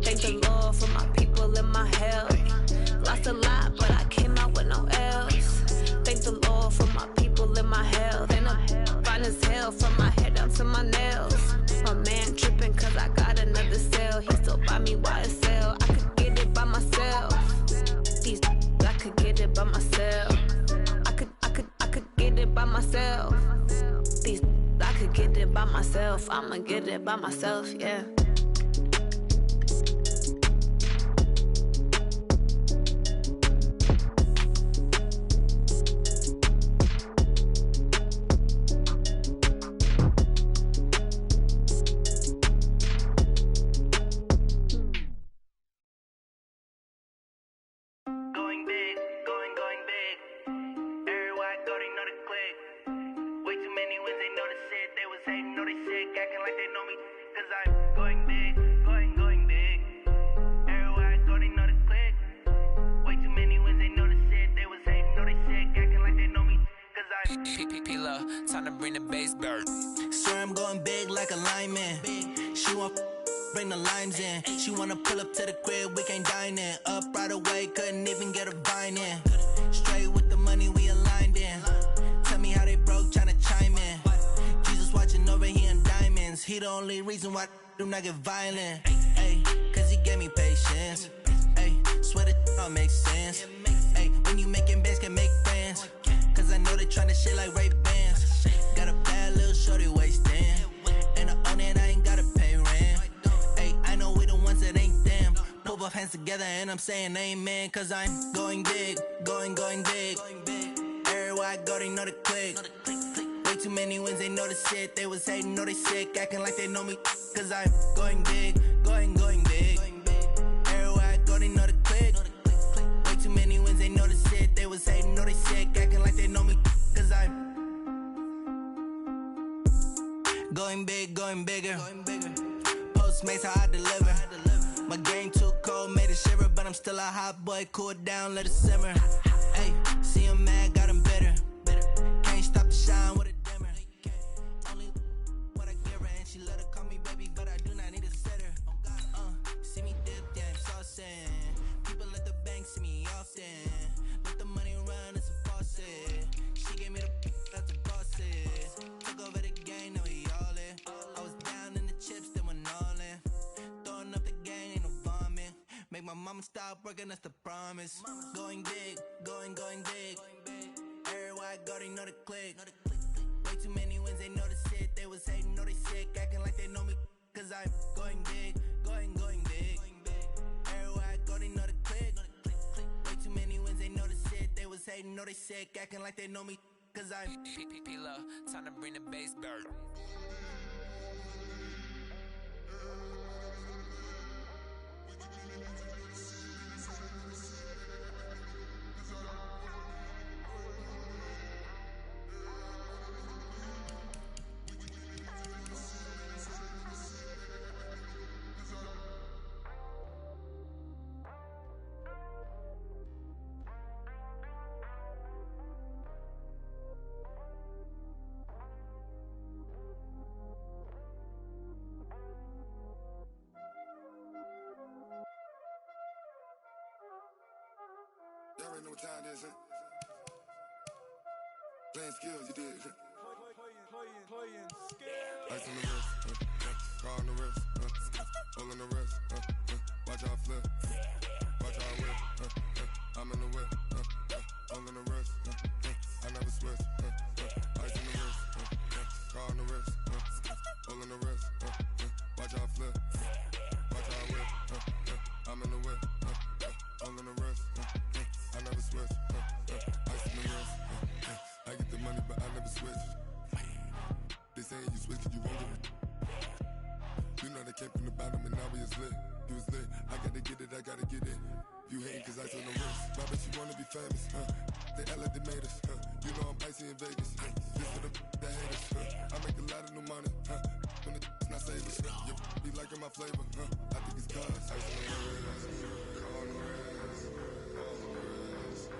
Thank the Lord for my people in my health. Lost a lot, but I came out with no L's. Thank the Lord for my people in my health. And I'm fine as hell from my head down to my nails. My man tripping cause I got another cell. He still buy me YSL. I could get it by myself. These I could get it by myself. I could get it by myself. These I could get it by myself. I'ma get it by myself, yeah. Time to bring the bass bird. Swear I'm going big like a lineman. She want bring the limes in. She wanna pull up to the crib, we can't dine in. Up right away, couldn't even get a vine in. Straight with the money we aligned in. Tell me how they broke, tryna chime in. Jesus watching over here in diamonds. He the only reason why I do not get violent. Ay, cause he gave me patience. Ay, swear that all makes sense. Ay, when you making bands, can make friends. Cause I know they tryna shit like Ray-Bans. Got a bad little shorty wasting. And I own it, I ain't gotta pay rent. Ay, I know we the ones that ain't them. Pull both hands together and I'm saying amen. Cause I'm going big, going big. Everywhere I go, they know the click. Way too many wins, they know the shit. They was hating, know they sick, acting like they know me. Cause I'm going big, going big. Everywhere I go, they know the click. Way too many wins, they know the shit. They was hating, know they sick, acting like they know me. Cause I'm going big, going bigger. Postmates how I deliver. My game too cold, made it shiver. But I'm still a hot boy, cool down, let it simmer. Hey, see him mad, got him bitter. Can't stop the shine with a dimmer. Only what I give her, and she let her call me baby, but I do not need a sitter. See me dip, yeah, I'm saucing. People at the bank see me often. Let the money run, it's a faucet. She gave me the that's the bosses. Took over the game, now we all in. I was down in the chips, then went all in. Throwing up the gang, ain't no vomit. Make my mama stop working, that's the promise. Going big, going big. Everywhere I go, they know the click. Way too many wins, they know the shit. They was hating, know they sick, acting like they know me. Cause I'm going big, going big. Everywhere I go, they know the click. Way too many wins, they know the shit. They was hating, know they sick, acting like they know me. Cause I'm P-P-P-Love, time to bring the bass bird. Y'all already know what time it is, huh? Playing skills, you did. Playing skills. Ice on the wrist, car on the wrist, hole on the wrist, watch out flip, watch out whip, I'm in the whip, hole in the wrist, I never switch, ice on the wrist, car on the wrist, hole in the wrist, watch out flip, watch out whip, I'm in the whip, hole in the wrist, I never switch, ice in the wrist, I get the money but I never switch. They saying you switch, you won't get it. You know they came from the bottom and now we is lit. You was lit, I gotta get it, I gotta get it. You hating cause ice on the wrist. My bitch, you wanna be famous, They act like they made us, You know I'm icy in Vegas, This for the that hate us, I make a lot of new money, When the not save us, You be liking my flavor, I think it's cause ice on the wrist, car on the wrist, all on the wrist,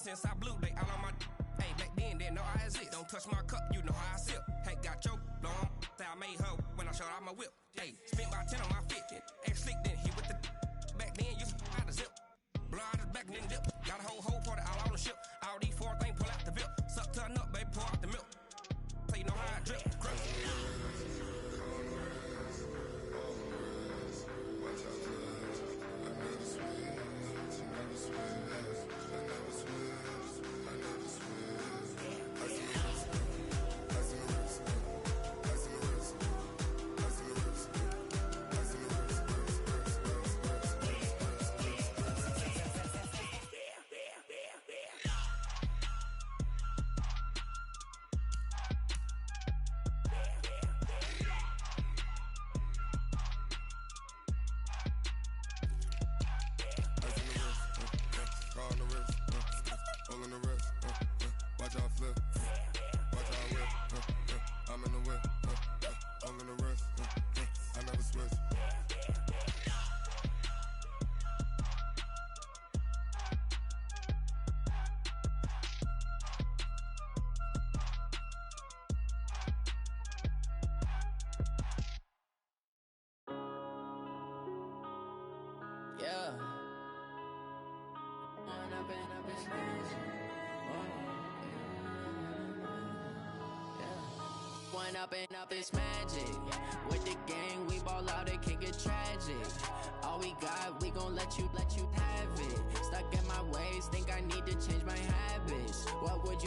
since I blew, they all on my. Hey, back then, didn't know I exist. Don't touch my cup, you know how I sip. Hey, got your long. Say I made her when I showed out my whip. Hey, spent about 10 on my 50. Ex slick, then hit with the. Back then, you out the zip. Blow out his back and then dip. Got a whole party all on the ship. All these 4 things pull out the bip. Suck to a nut, baby, pour out the milk. So you know how I drip. Up it's magic. With the gang, we ball out, it can get tragic. All we got, we gon' let you have it. Stuck in my ways, think I need to change my habits. What would you